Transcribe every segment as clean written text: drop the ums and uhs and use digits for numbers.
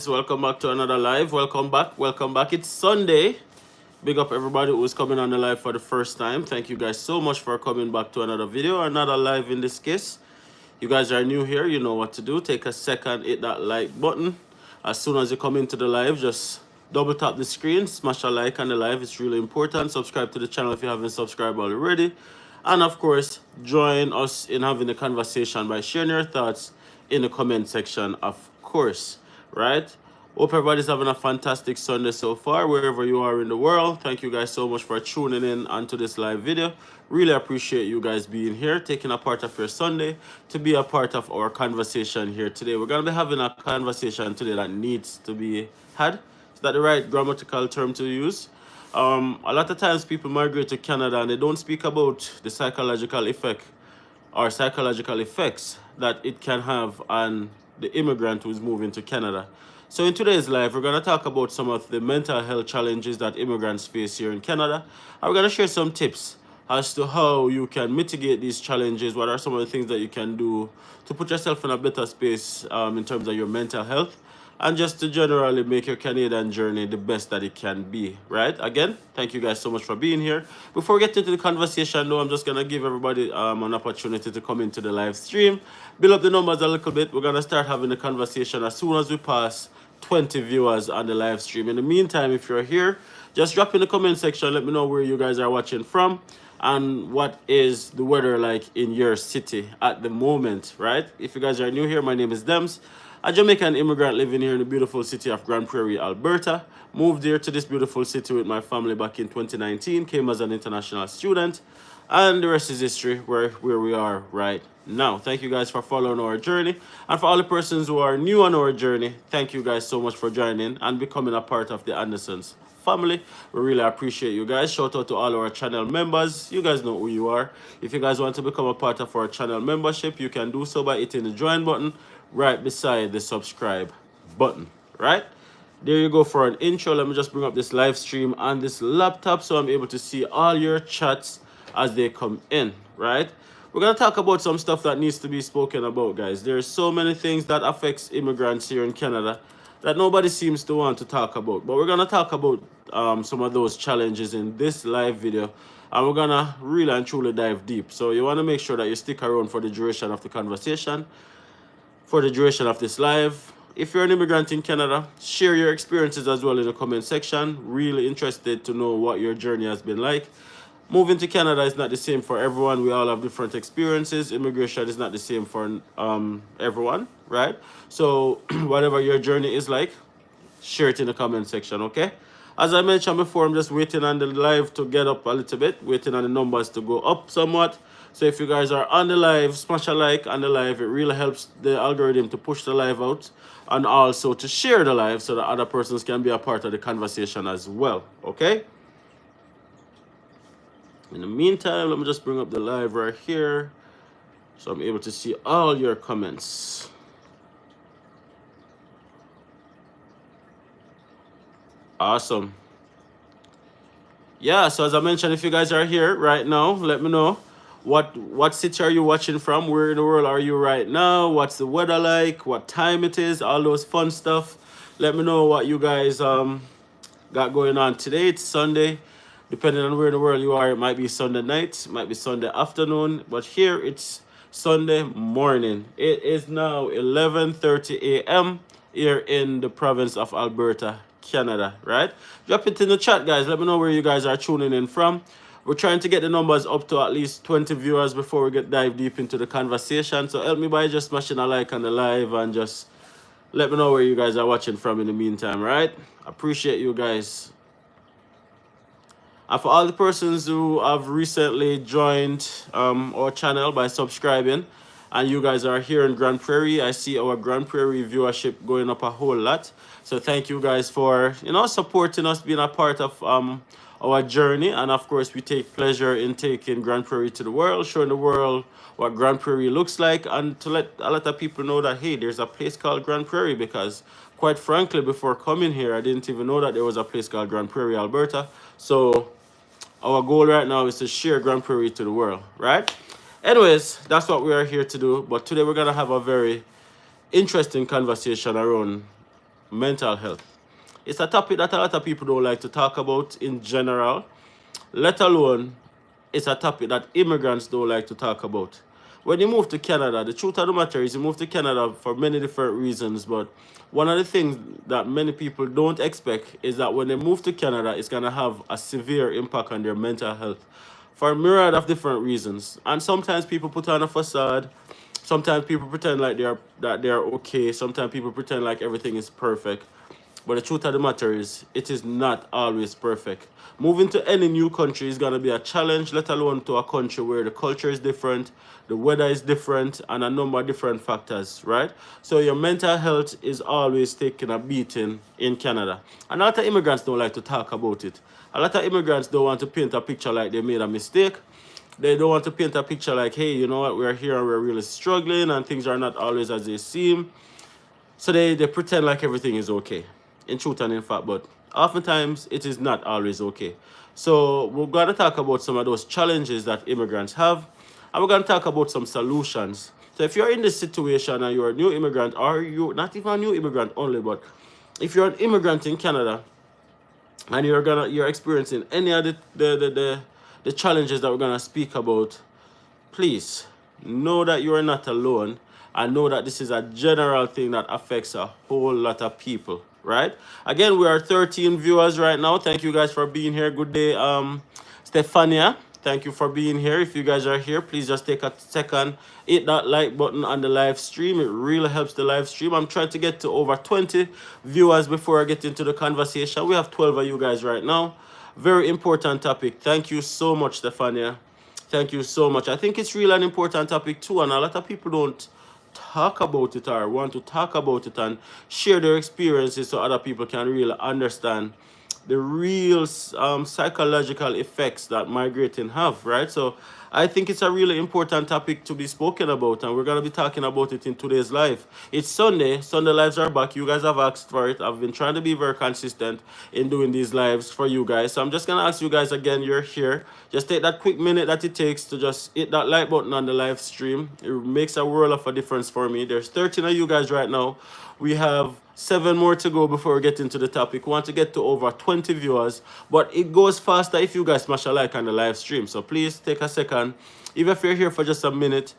Welcome back to another live. Welcome back. It's Sunday. Big up everybody who's coming on the live for the first time. Thank you guys so much for coming back to another video, another live in this case. You guys are new here, you know what to do. Take a second, hit that like button. As soon as you come into the live, just double tap the screen, smash a like on the live. It's really important. Subscribe to the channel if you haven't subscribed already. And of course, join us in having a conversation by sharing your thoughts in the comment section, of course, right? Hope everybody's having a fantastic Sunday so far, wherever you are in the world. Thank you guys so much for tuning in onto this live video. Really appreciate you guys being here, taking a part of your Sunday to be a part of our conversation here today. We're going to be having a conversation today that needs to be had. Is that the right grammatical term to use? A lot of times people migrate to Canada and they don't speak about the psychological effect or psychological effects that it can have on the immigrant who's moving to Canada. So in today's live, we're going to talk about some of the mental health challenges that immigrants face here in Canada. And we're going to share some tips as to how you can mitigate these challenges. What are some of the things that you can do to put yourself in a better space in terms of your mental health, and just to generally make your Canadian journey the best that it can be, right? Again, thank you guys so much for being here. Before we get into the conversation, though, I'm just going to give everybody an opportunity to come into the live stream, build up the numbers a little bit. We're going to start having the conversation as soon as we pass 20 viewers on the live stream. In the meantime, if you're here, just drop in the comment section. Let me know where you guys are watching from and what is the weather like in your city at the moment, right? If you guys are new here, my name is Dems, a Jamaican immigrant living here in the beautiful city of Grand Prairie, Alberta. Moved here to this beautiful city with my family back in 2019, came as an international student, and the rest is history, where we are right now. Thank you guys for following our journey. And for all the persons who are new on our journey, thank you guys so much for joining and becoming a part of the Andersons family. We really appreciate you guys. Shout out to all our channel members. You guys know who you are. If you guys want to become a part of our channel membership, you can do so by hitting the join button right beside the subscribe button, right? There you go for an intro. Let me just bring up this live stream on this laptop so I'm able to see all your chats as they come in, right? We're going to talk about some stuff that needs to be spoken about, guys. There's so many things that affects immigrants here in Canada that nobody seems to want to talk about. But we're going to talk about some of those challenges in this live video. And we're going to really and truly dive deep. So you want to make sure that you stick around for the duration of the conversation, for the duration of this live. If you're an immigrant in Canada, share your experiences as well in the comment section. Really interested to know what your journey has been like. Moving to Canada is not the same for everyone. We all have different experiences. Immigration is not the same for everyone, right? So whatever your journey is like, share it in the comment section, okay? As I mentioned before, I'm just waiting on the live to get up a little bit, waiting on the numbers to go up somewhat. So if you guys are on the live, smash a like on the live. It really helps the algorithm to push the live out, and also to share the live so that other persons can be a part of the conversation as well, okay? In the meantime, let me just bring up the live right here so I'm able to see all your comments. Awesome. Yeah, so as I mentioned, if you guys are here right now, let me know what city are you watching from, where in the world are you right now, what's the weather like, what time it is, all those fun stuff. Let me know what you guys got going on today. It's Sunday. Depending on where in the world you are, it might be Sunday night, it might be Sunday afternoon, but here it's Sunday morning. It is now 11:30 a.m. here in the province of Alberta, Canada, right? Drop it in the chat, guys. Let me know where you guys are tuning in from. We're trying to get the numbers up to at least 20 viewers before we dive deep into the conversation. So help me by just smashing a like on the live and just let me know where you guys are watching from in the meantime, right? Appreciate you guys. And for all the persons who have recently joined our channel by subscribing, and you guys are here in Grand Prairie, I see our Grand Prairie viewership going up a whole lot. So thank you guys for, supporting us, being a part of our journey. And of course, we take pleasure in taking Grand Prairie to the world, showing the world what Grand Prairie looks like, and to let a lot of people know that, hey, there's a place called Grand Prairie, because quite frankly, before coming here, I didn't even know that there was a place called Grand Prairie, Alberta. So our goal right now is to share Grand Prairie to the world, right? Anyways, that's what we are here to do. But today we're going to have a very interesting conversation around mental health. It's a topic that a lot of people don't like to talk about in general, let alone it's a topic that immigrants don't like to talk about. When you move to Canada, the truth of the matter is you move to Canada for many different reasons, but one of the things that many people don't expect is that when they move to Canada, it's going to have a severe impact on their mental health for a myriad of different reasons. And sometimes people put on a facade. Sometimes people pretend like they're okay. Sometimes people pretend like everything is perfect. But the truth of the matter is, it is not always perfect. Moving to any new country is going to be a challenge, let alone to a country where the culture is different, the weather is different, and a number of different factors, right? So your mental health is always taking a beating in Canada. And a lot of immigrants don't like to talk about it. A lot of immigrants don't want to paint a picture like they made a mistake. They don't want to paint a picture like, hey, you know what, we're here and we're really struggling and things are not always as they seem. So they pretend like everything is okay, in truth and in fact, but oftentimes it is not always okay. So we're going to talk about some of those challenges that immigrants have, and we're going to talk about some solutions. So if you're in this situation and you're a new immigrant, or you're not even a new immigrant only, but if you're an immigrant in Canada and you're experiencing any of the challenges that we're gonna speak about, please know that you are not alone, and know that this is a general thing that affects a whole lot of people, right? Again, we are 13 viewers right now. Thank you guys for being here. Good day, Stefania. Thank you for being here. If you guys are here, please just take a second, hit that like button on the live stream. It really helps the live stream. I'm trying to get to over 20 viewers before I get into the conversation. We have 12 of you guys right now. Very important topic. Thank you so much, Stefania. Thank you so much. I think it's really an important topic too, and a lot of people don't talk about it or want to talk about it and share their experiences so other people can really understand the real psychological effects that migrating have, right? So I think it's a really important topic to be spoken about, and we're going to be talking about it in today's live. It's Sunday. Sunday lives are back. You guys have asked for it. I've been trying to be very consistent in doing these lives for you guys. So I'm just going to ask you guys again, you're here. Just take that quick minute that it takes to just hit that like button on the live stream. It makes a world of a difference for me. There's 13 of you guys right now. We have 7 more to go before we get into the topic. We want to get to over 20 viewers, but it goes faster if you guys smash a like on the live stream. So please take a second. Even if you're here for just a minute,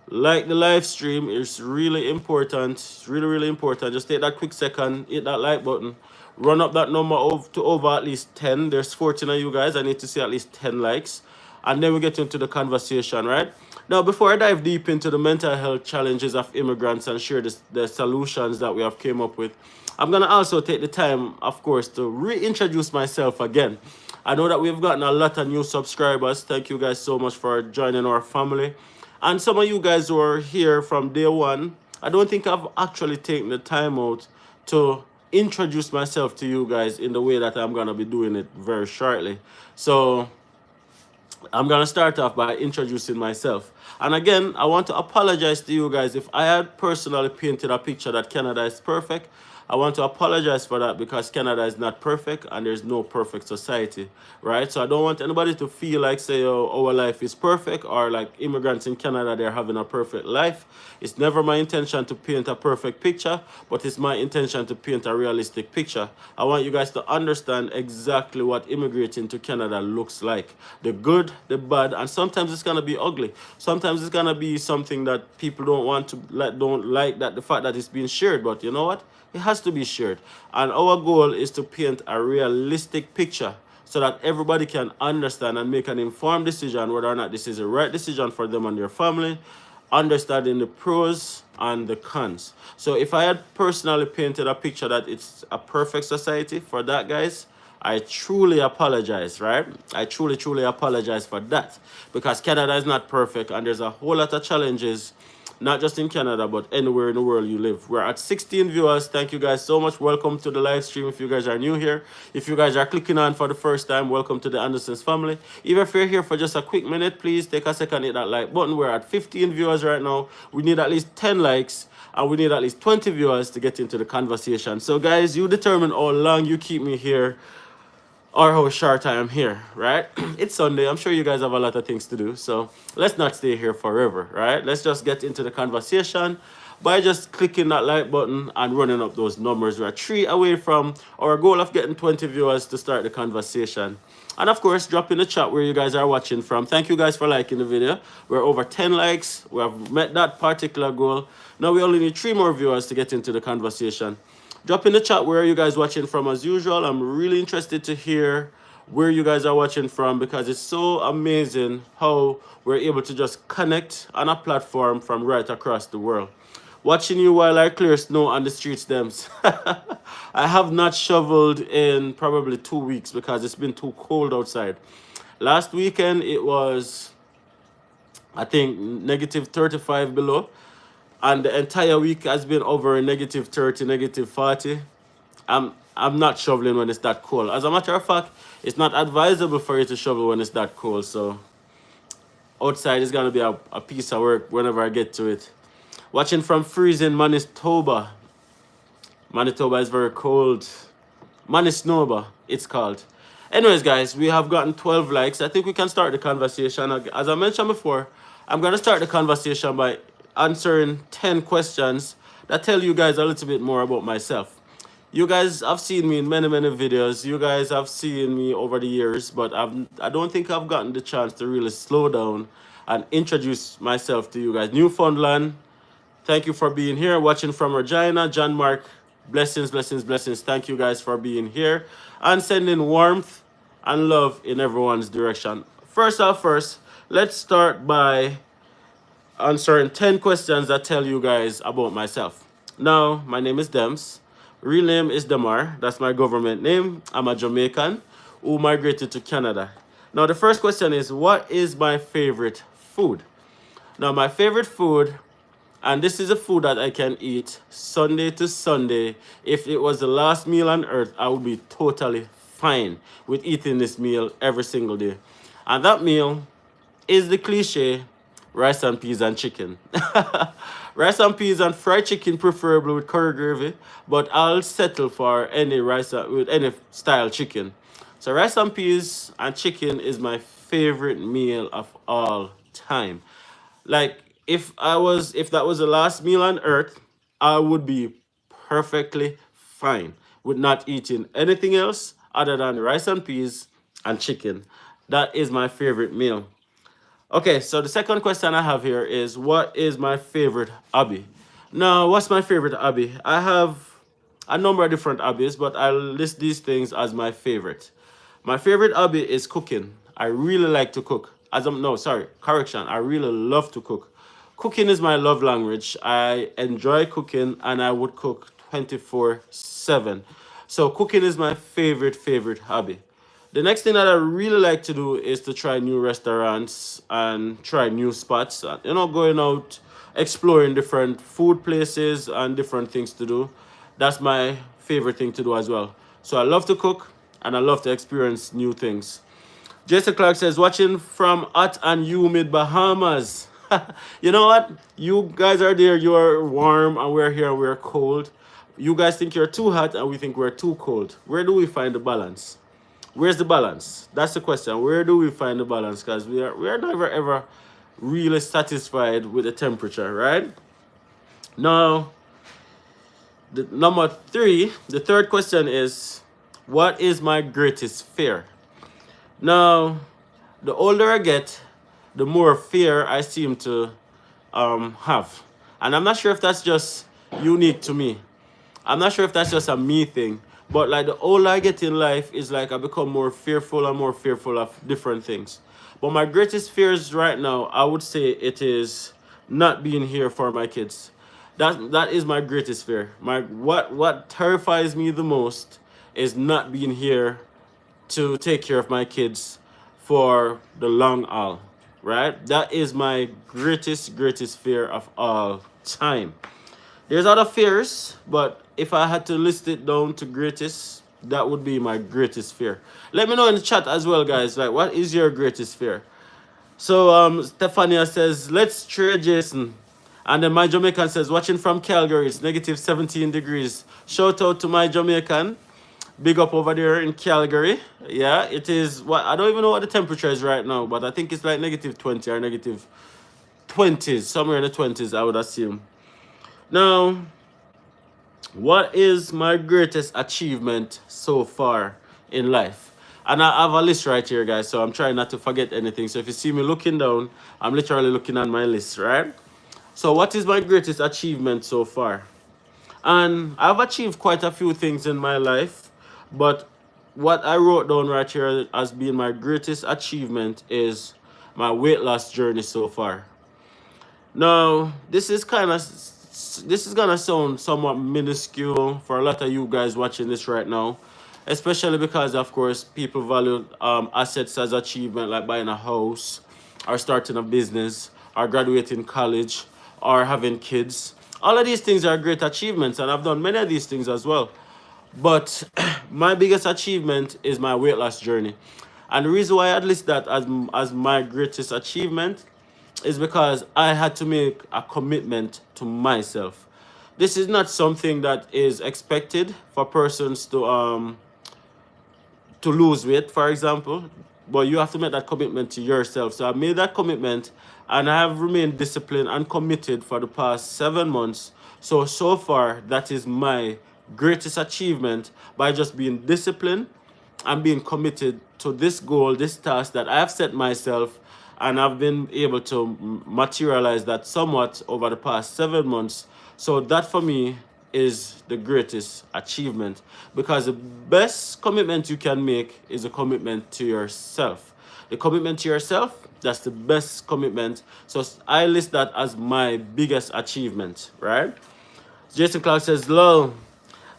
like the live stream. It's really important. It's really, really important. Just take that quick second, hit that like button, run up that number to over at least 10. There's 14 of you guys. I need to see at least 10 likes. And then we get into the conversation, right? Now, before I dive deep into the mental health challenges of immigrants and share the solutions that we have came up with, I'm going to also take the time, of course, to reintroduce myself again. I know that we've gotten a lot of new subscribers. Thank you guys so much for joining our family. And some of you guys who are here from day one, I don't think I've actually taken the time out to introduce myself to you guys in the way that I'm going to be doing it very shortly. So I'm going to start off by introducing myself. And again, I want to apologize to you guys if I had personally painted a picture that Canada is perfect. I want to apologize for that because Canada is not perfect and there's no perfect society, right? So I don't want anybody to feel like, say, oh, our life is perfect, or like immigrants in Canada, they're having a perfect life. It's never my intention to paint a perfect picture, but it's my intention to paint a realistic picture. I want you guys to understand exactly what immigrating to Canada looks like. The good, the bad, and sometimes it's going to be ugly. Sometimes it's going to be something that people don't want to, don't like that the fact that it's being shared, but you know what? It has to be shared. And our goal is to paint a realistic picture so that everybody can understand and make an informed decision whether or not this is the right decision for them and their family, understanding the pros and the cons. So if I had personally painted a picture that it's a perfect society, for that, guys, I truly apologize, right? I truly apologize for that, because Canada is not perfect and there's a whole lot of challenges, not just in Canada, but anywhere in the world you live. We're at 16 viewers. Thank you guys so much. Welcome to the live stream if you guys are new here. If you guys are clicking on for the first time, welcome to the Anderson's family. Even if you're here for just a quick minute, please take a second, hit that like button. We're at 15 viewers right now. We need at least 10 likes, and we need at least 20 viewers to get into the conversation. So guys, you determine how long you keep me here or how short I am here, right? It's Sunday. I'm sure you guys have a lot of things to do, so let's not stay here forever, right? Let's just get into the conversation. by just clicking that like button and running up those numbers. We're 3 away from our goal of getting 20 viewers to start the conversation. And of course, drop in the chat where you guys are watching from. Thank you guys for liking the video. We're over 10 likes. We have met that particular goal. Now we only need 3 more viewers to get into the conversation. Drop in the chat where you guys watching from as usual. I'm really interested to hear where you guys are watching from, because it's so amazing how we're able to just connect on a platform from right across the world. Watching you while I clear snow on the streets, Dems. I have not shoveled in probably 2 weeks because it's been too cold outside. Last weekend it was, I think, negative 35 below. And the entire week has been over negative 30, negative 40. I'm not shoveling when it's that cold. As a matter of fact, it's not advisable for you to shovel when it's that cold. So outside is going to be a piece of work whenever I get to it. Watching from freezing Manitoba. Manitoba is very cold. Manitoba, it's called. Anyways, guys, we have gotten 12 likes. I think we can start the conversation. As I mentioned before, I'm going to start the conversation by answering 10 questions that tell you guys a little bit more about myself. You guys have seen me in many videos. You guys have seen me over the years, but I don't think I've gotten the chance to really slow down and introduce myself to you guys. Newfoundland, thank you for being here. Watching from Regina, John Mark, blessings. Thank you guys for being here and sending warmth and love in everyone's direction. First, let's start by answering 10 questions that tell you guys about myself. Now, my name is Dems. Real name is Damar. That's my government name. I'm a Jamaican who migrated to Canada. Now, the first question is, what is my favorite food? Now, my favorite food, and this is a food that I can eat Sunday to Sunday. If it was the last meal on earth, I would be totally fine with eating this meal every single day. And that meal is the cliche rice and peas and chicken. Rice and peas and fried chicken, preferably with curry gravy, but I'll settle for any rice with any style chicken. So rice and peas and chicken is my favorite meal of all time. Like, if that was the last meal on earth, I would be perfectly fine with not eating anything else other than rice and peas and chicken. That is my favorite meal. Okay, so the second question I have here is, what is my favorite hobby? Now, what's my favorite hobby? I have a number of different hobbies, but I'll list these things as my favorite. My favorite hobby is cooking. I really like to cook. I really love to cook. Cooking is my love language. I enjoy cooking and I would cook 24/7. So cooking is my favorite hobby. The next thing that I really like to do is to try new restaurants and try new spots. Going out, exploring different food places and different things to do. That's my favorite thing to do as well. So I love to cook and I love to experience new things. Jason Clark says, watching from hot and humid Bahamas. You know what? You guys are there, you are warm, and we're here, we're cold. You guys think you're too hot and we think we're too cold. Where do we find the balance? Where's the balance? That's the question. Where do we find the balance? Because we are never ever really satisfied with the temperature, right? Now, the third question is, what is my greatest fear? Now, the older I get, the more fear I seem to have. And I'm not sure if that's just unique to me. I'm not sure if that's just a me thing. But like, the older I get in life is like I become more fearful and more fearful of different things. But my greatest fears right now, I would say it is not being here for my kids. That is my greatest fear. What terrifies me the most is not being here to take care of my kids for the long haul, right? That is my greatest fear of all time. There's other fears, but if I had to list it down to greatest, that would be my greatest fear. Let me know in the chat as well, guys. Like, what is your greatest fear? So Stefania says, let's trade Jason. And then my Jamaican says, watching from Calgary, it's negative 17 degrees. Shout out to my Jamaican. Big up over there in Calgary. Yeah, it is. I don't even know what the temperature is right now, but I think it's like negative 20 or negative 20s, somewhere in the 20s, I would assume. Now, what is my greatest achievement so far in life? And I have a list right here, guys, so I'm trying not to forget anything. So if you see me looking down, I'm literally looking at my list, right? So what is my greatest achievement so far? And I've achieved quite a few things in my life, but what I wrote down right here as being my greatest achievement is my weight loss journey so far. Now, this is gonna sound somewhat minuscule for a lot of you guys watching this right now, especially because of course people value assets as achievement, like buying a house, or starting a business, or graduating college, or having kids. All of these things are great achievements, and I've done many of these things as well. But my biggest achievement is my weight loss journey. And the reason why I'd list that as my greatest achievement is because I had to make a commitment to myself. This is not something that is expected for persons to lose weight, for example, but you have to make that commitment to yourself. So I made that commitment, and I have remained disciplined and committed for the past 7 months. So far, that is my greatest achievement, by just being disciplined and being committed to this goal, this task that I have set myself, and I've been able to materialize that somewhat over the past 7 months. So that for me is the greatest achievement, because the best commitment you can make is a commitment to yourself. The commitment to yourself, that's the best commitment. So I list that as my biggest achievement, right? Jason Clark says, lol,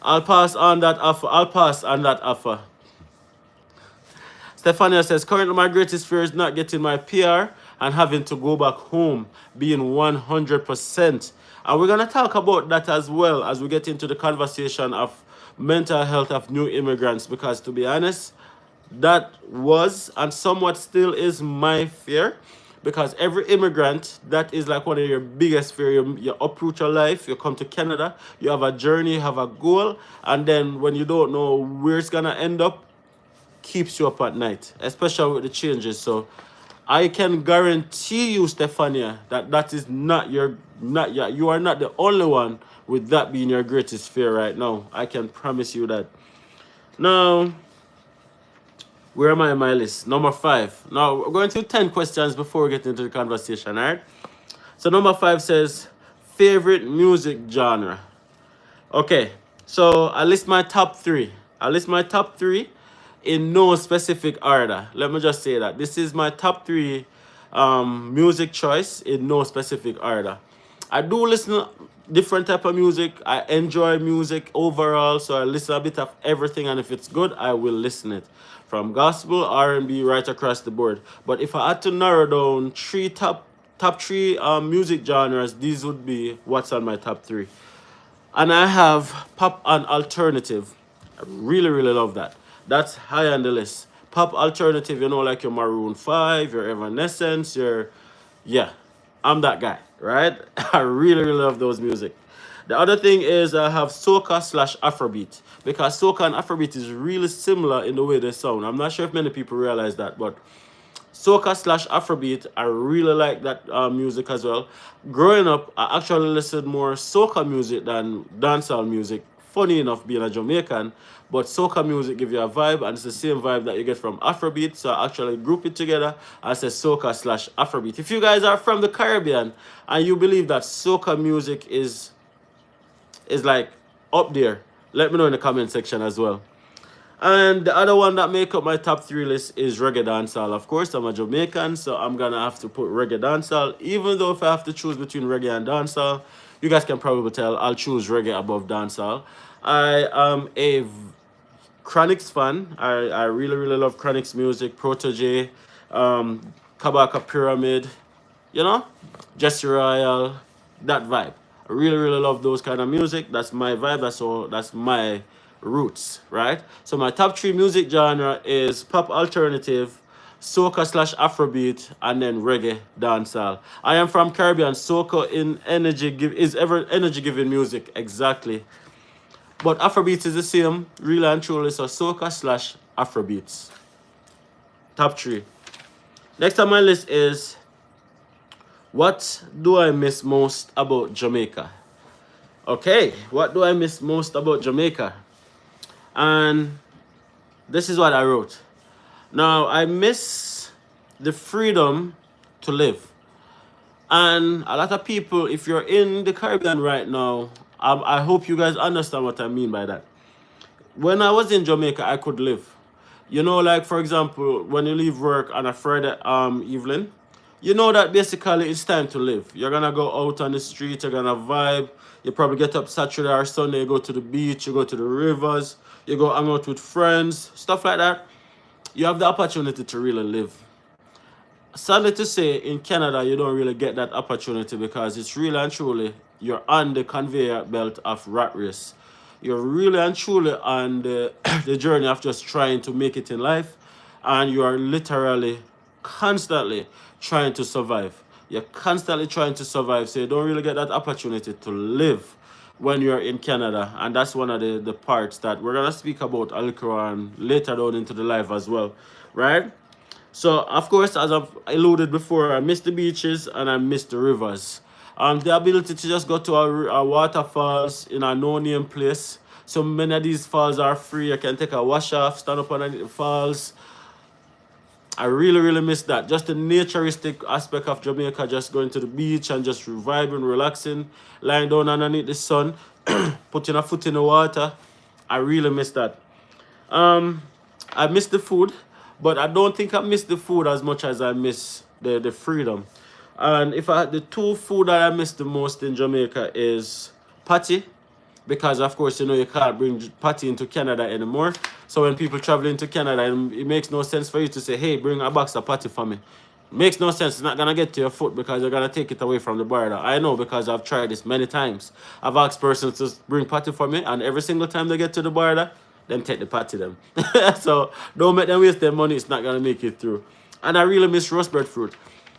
I'll pass on that offer. I'll pass on that offer. Stefania says, currently my greatest fear is not getting my PR and having to go back home, being 100%. And we're going to talk about that as well as we get into the conversation of mental health of new immigrants, because to be honest, that was and somewhat still is my fear, because every immigrant, that is like one of your biggest fears. You uproot your life, you come to Canada, you have a journey, you have a goal, and then when you don't know where it's going to end up, keeps you up at night, especially with the changes. So I can guarantee you, Stefania, that is not your, you are not the only one with that being your greatest fear right now. I can promise you that. Now, where am I in my list? Number 5. Now, we're going to 10 questions before we get into the conversation, all right? So number 5 says, favorite music genre. Okay, so I list my top 3. In no specific order. Let me just say that. This is my top 3 music choice in no specific order. I do listen to different type of music. I enjoy music overall, so I listen a bit of everything, and if it's good, I will listen it. From gospel, R&B, right across the board. But if I had to narrow down top 3 music genres, these would be what's on my top 3. And I have pop and alternative. I really, really love that. That's high on the list. Pop alternative, you know, like your Maroon 5, your Evanescence, yeah, I'm that guy, right? I really, really love those music. The other thing is I have soca / Afrobeat, because soca and Afrobeat is really similar in the way they sound. I'm not sure if many people realize that, but soca / Afrobeat, I really like that music as well. Growing up, I actually listened more soca music than dancehall music. Funny enough, being a Jamaican, but soca music give you a vibe, and it's the same vibe that you get from Afrobeat. So I actually group it together and say soca / Afrobeat. If you guys are from the Caribbean and you believe that soca music is like up there, let me know in the comment section as well. And the other one that make up my top 3 list is reggae dancehall. Of course, I'm a Jamaican, so I'm gonna have to put reggae dancehall. Even though if I have to choose between reggae and dancehall, you guys can probably tell I'll choose reggae above dancehall. I am a Chronix fan. I really, really love Chronix music. Protege, Kabaka Pyramid, you know, Jesse Royal, that vibe. I really, really love those kind of music. That's my vibe. That's my roots, right? So my top 3 music genre is pop alternative, soca / Afrobeat, and then reggae dancehall. I am from Caribbean. Soca in is ever energy giving music, exactly. But Afrobeat is the same, really and truly. So soca / Afrobeats. Top 3. Next on my list is, what do I miss most about Jamaica? Okay, what do I miss most about Jamaica? And this is what I wrote. Now, I miss the freedom to live. And a lot of people, if you're in the Caribbean right now, I hope you guys understand what I mean by that. When I was in Jamaica, I could live. You know, like for example, when you leave work on a Friday evening, you know that basically it's time to live. You're gonna go out on the street, you're gonna vibe. You probably get up Saturday or Sunday, you go to the beach, you go to the rivers, you go hang out with friends, stuff like that. You have the opportunity to really live. Sadly to say, in Canada, you don't really get that opportunity because it's really and truly you're on the conveyor belt of rat race. You're really and truly on the, the journey of just trying to make it in life, and you are literally constantly trying to survive. You're constantly trying to survive, so you don't really get that opportunity to live when you're in Canada. And that's one of the parts that we're going to speak about a little on later down into the life as well, right? So, of course, as I've alluded before, I miss the beaches and I miss the rivers. The ability to just go to a waterfalls in a no-name place. So many of these falls are free. I can take a wash off, stand up underneath the falls. I really, really miss that. Just the naturistic aspect of Jamaica, just going to the beach and just vibing, relaxing, lying down underneath the sun, putting a foot in the water. I really miss that. I miss the food, but I don't think I miss the food as much as I miss the freedom. And if I had the two food that I miss the most in Jamaica is patty, because of course you know you can't bring patty into Canada anymore. So when people travel into Canada, it makes no sense for you to say, hey, bring a box of patty for me. Makes no sense. It's not gonna get to your foot because you're gonna take it away from the border. I know because I've tried this many times. I've asked persons to bring patty for me, and every single time they get to the border, them take the patty them. So don't make them waste their money. It's not gonna make it through. And I really miss roast breadfruit.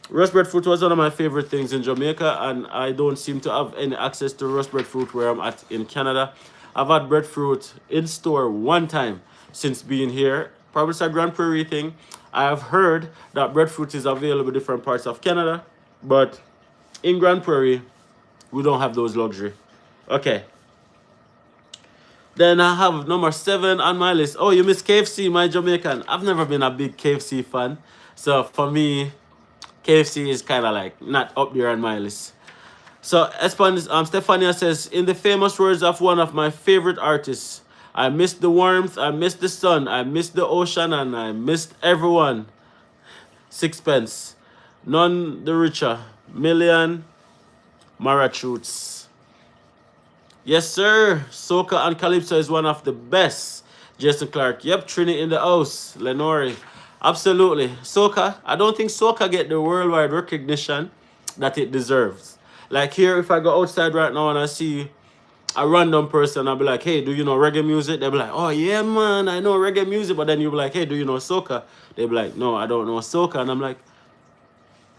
Roast breadfruit was one of my favorite things in Jamaica, and I don't seem to have any access to roast breadfruit where I'm at in Canada. I've had breadfruit in store one time since being here. Probably it's a Grand Prairie thing. I have heard that breadfruit is available in different parts of Canada, but in Grand Prairie, we don't have those luxury. Okay. Then I have number 7 on my list. Oh, you miss KFC, my Jamaican. I've never been a big KFC fan. So for me, KFC is kind of like not up there on my list. So Stefania says, in the famous words of one of my favorite artists, I miss the warmth, I miss the sun, I miss the ocean, and I missed everyone. Sixpence. None the richer. Million Marachutes. Yes, sir. Soca and Calypso is one of the best. Jason Clark. Yep, Trini in the house. Lenore. Absolutely. Soca, I don't think Soca get the worldwide recognition that it deserves. Like here, if I go outside right now and I see a random person, I'll be like, hey, do you know reggae music? They'll be like, oh yeah, man, I know reggae music. But then you'll be like, hey, do you know soca? They'll be like, no, I don't know soca. And I'm like,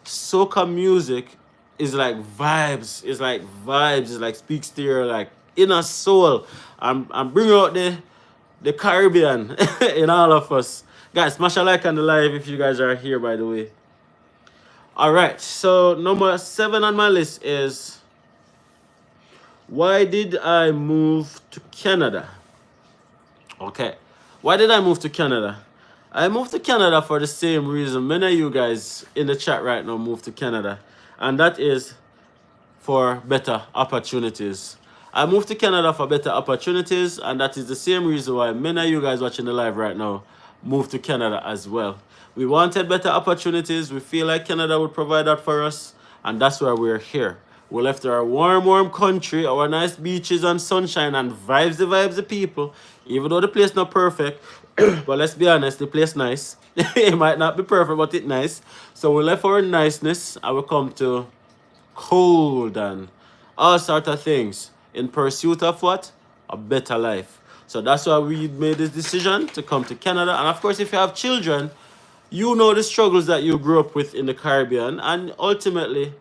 soca music is like vibes. It's like vibes. It's like speaks to your like inner soul. I'm bringing out the Caribbean in all of us. Guys, smash a like on the live if you guys are here, by the way. All right, so number 7 on my list is, why did I move to Canada? Okay, why did I move to Canada? I moved to Canada for the same reason many of you guys in the chat right now moved to Canada, and that is for better opportunities. I moved to Canada for better opportunities, and that is the same reason why many of you guys watching the live right now moved to Canada as well. We wanted better opportunities. We feel like Canada would provide that for us, and that's why we're here. We left our warm country, our nice beaches and sunshine and vibes the people, even though the place not perfect. But let's be honest, the place nice. It might not be perfect, but it's nice. So we left our niceness and we come to cold and all sorts of things in pursuit of what? A better life. So that's why we made this decision to come to Canada. And of course, if you have children, you know the struggles that you grew up with in the Caribbean, and ultimately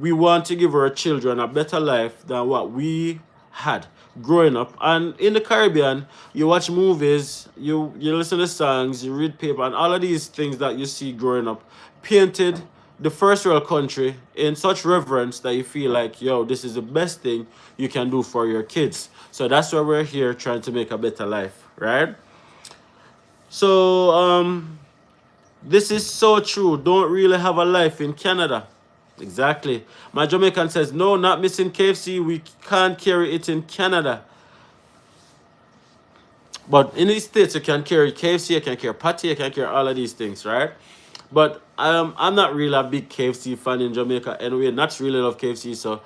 we want to give our children a better life than what we had growing up. And in the Caribbean, you watch movies, you listen to songs, you read paper, and all of these things that you see growing up painted the first world country in such reverence that you feel like, yo, this is the best thing you can do for your kids. So that's why we're here trying to make a better life, right? So this is so true. Don't really have a life in Canada. Exactly. My Jamaican says, no, not missing KFC. We can't carry it in Canada. But in these states, you can carry KFC, you can carry patty, you can carry all of these things, right? But I'm not really a big KFC fan in Jamaica anyway. Not really love KFC, so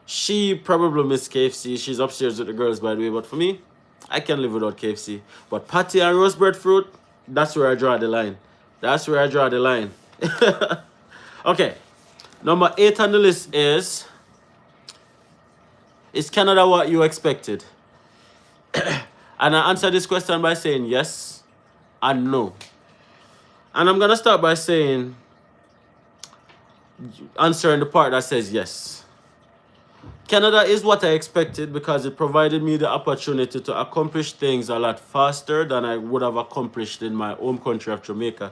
she probably miss KFC. She's upstairs with the girls, by the way. But for me, I can live without KFC. But patty and roast breadfruit, that's where I draw the line. That's where I draw the line. Okay. Number 8 on the list is Canada what you expected? And I answer this question by saying yes and no. And I'm going to start by saying, answering the part that says yes. Canada is what I expected because it provided me the opportunity to accomplish things a lot faster than I would have accomplished in my home country of Jamaica.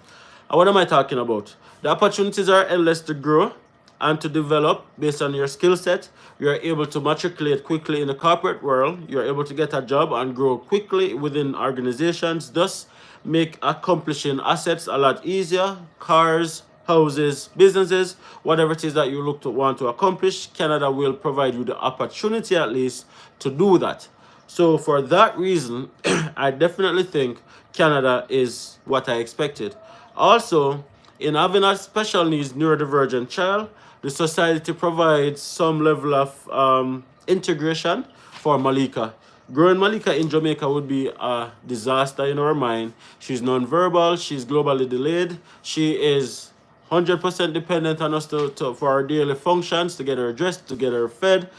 And what am I talking about? The opportunities are endless to grow and to develop based on your skill set. You're able to matriculate quickly in the corporate world. You're able to get a job and grow quickly within organizations, thus make accomplishing assets a lot easier. Cars, houses, businesses, whatever it is that you want to accomplish, Canada will provide you the opportunity at least to do that. So for that reason, I definitely think Canada is what I expected. Also, in having a special needs neurodivergent child, the society provides some level of integration for Malika. Growing Malika in Jamaica would be a disaster in our mind. She's nonverbal, she's globally delayed, she is 100% dependent on us for our daily functions, to get her dressed, to get her fed,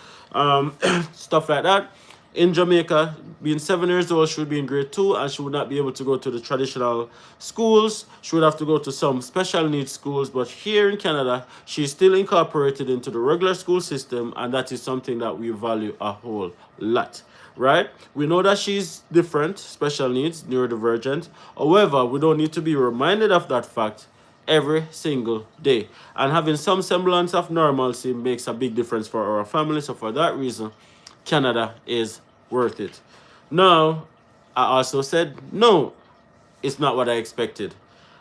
stuff like that. In Jamaica, being 7 years old, she would be in grade 2 and she would not be able to go to the traditional schools. She would have to go to some special needs schools. But here in Canada, she's still incorporated into the regular school system, and that is something that we value a whole lot, right? We know that she's different, special needs, neurodivergent. However, we don't need to be reminded of that fact every single day. And having some semblance of normalcy makes a big difference for our family. So for that reason, Canada is worth it. Now, I also said, no, it's not what I expected.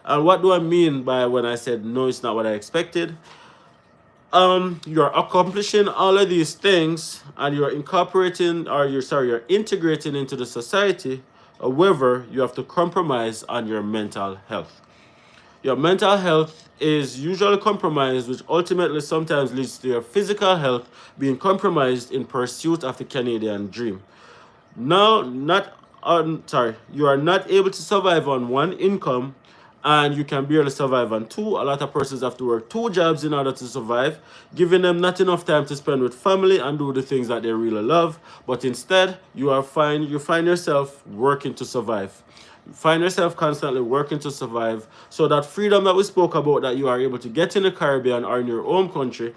And what do I mean by when I said, no, it's not what I expected? You're accomplishing all of these things and you're integrating into the society. However, you have to compromise on your mental health. Your mental health is usually compromised, which ultimately sometimes leads to your physical health being compromised in pursuit of the Canadian dream. Now, you are not able to survive on one income and you can barely survive on two. A lot of persons have to work 2 jobs in order to survive, giving them not enough time to spend with family and do the things that they really love. But instead, you find yourself working to survive. Find yourself constantly working to survive. So that freedom that we spoke about that you are able to get in the Caribbean or in your home country,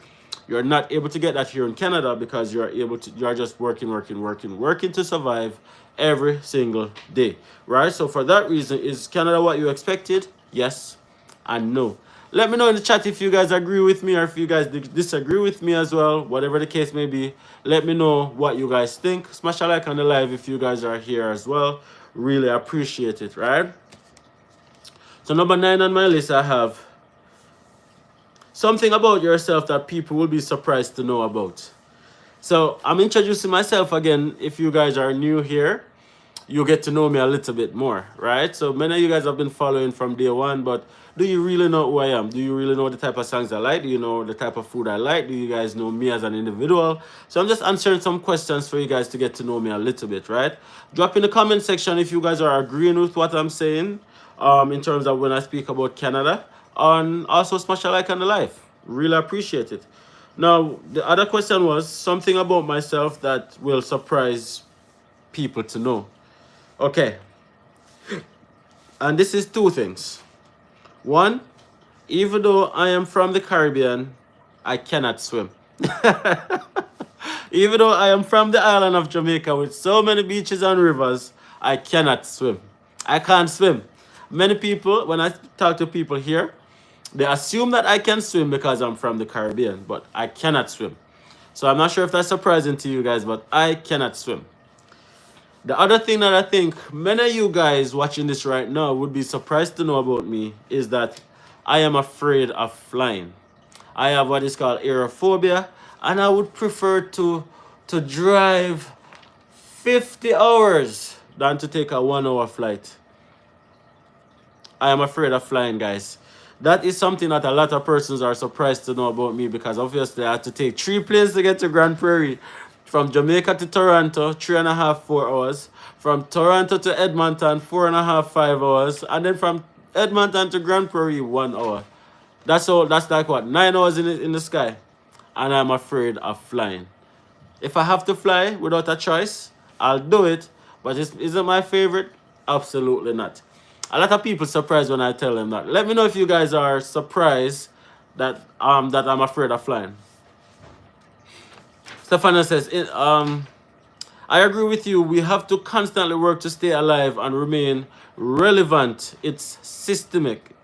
you're not able to get that here in Canada because you are just working to survive every single day, right? So for that reason, is Canada what you expected? Yes and no. Let me know in the chat if you guys agree with me or if you guys disagree with me as well. Whatever the case may be, let me know what you guys think. Smash a like on the live if you guys are here as well. Really appreciate it, right? So number 9 on my list, I have something about yourself that people will be surprised to know about. So I'm introducing myself again. If you guys are new here, you get to know me a little bit more, right? So many of you guys have been following from day one, but do you really know who I am? Do you really know the type of songs I like? Do you know the type of food I like? Do you guys know me as an individual? So I'm just answering some questions for you guys to get to know me a little bit, right? Drop in the comment section if you guys are agreeing with what I'm saying in terms of when I speak about Canada. And also smash a like on the live. Really appreciate it. Now, the other question was something about myself that will surprise people to know. Okay. And this is 2 things. 1, even though I am from the Caribbean, I cannot swim. Even though I am from the island of Jamaica with so many beaches and rivers, I cannot swim. I can't swim. Many people, when I talk to people here, They assume that I can swim because I'm from the Caribbean, but I cannot swim. So I'm not sure if that's surprising to you guys, but I cannot swim. The other thing that I think many of you guys watching this right now would be surprised to know about me is that I am afraid of flying. I have what is called aerophobia, and I would prefer to drive 50 hours than to take a 1 hour flight. I am afraid of flying, guys. That is something that a lot of persons are surprised to know about me, because obviously I had to take 3 planes to get to Grand Prairie. From Jamaica to Toronto, 3.5, 4 hours. From Toronto to Edmonton, 4.5, 5 hours. And then from Edmonton to Grand Prairie, 1 hour. That's all. That's like what, 9 hours in the sky. And I'm afraid of flying. If I have to fly without a choice, I'll do it. But is it my favorite? Absolutely not. A lot of people surprised when I tell them that. Let me know if you guys are surprised that that I'm afraid of flying. Stefano says, I agree with you. We have to constantly work to stay alive and remain relevant. It's systemic.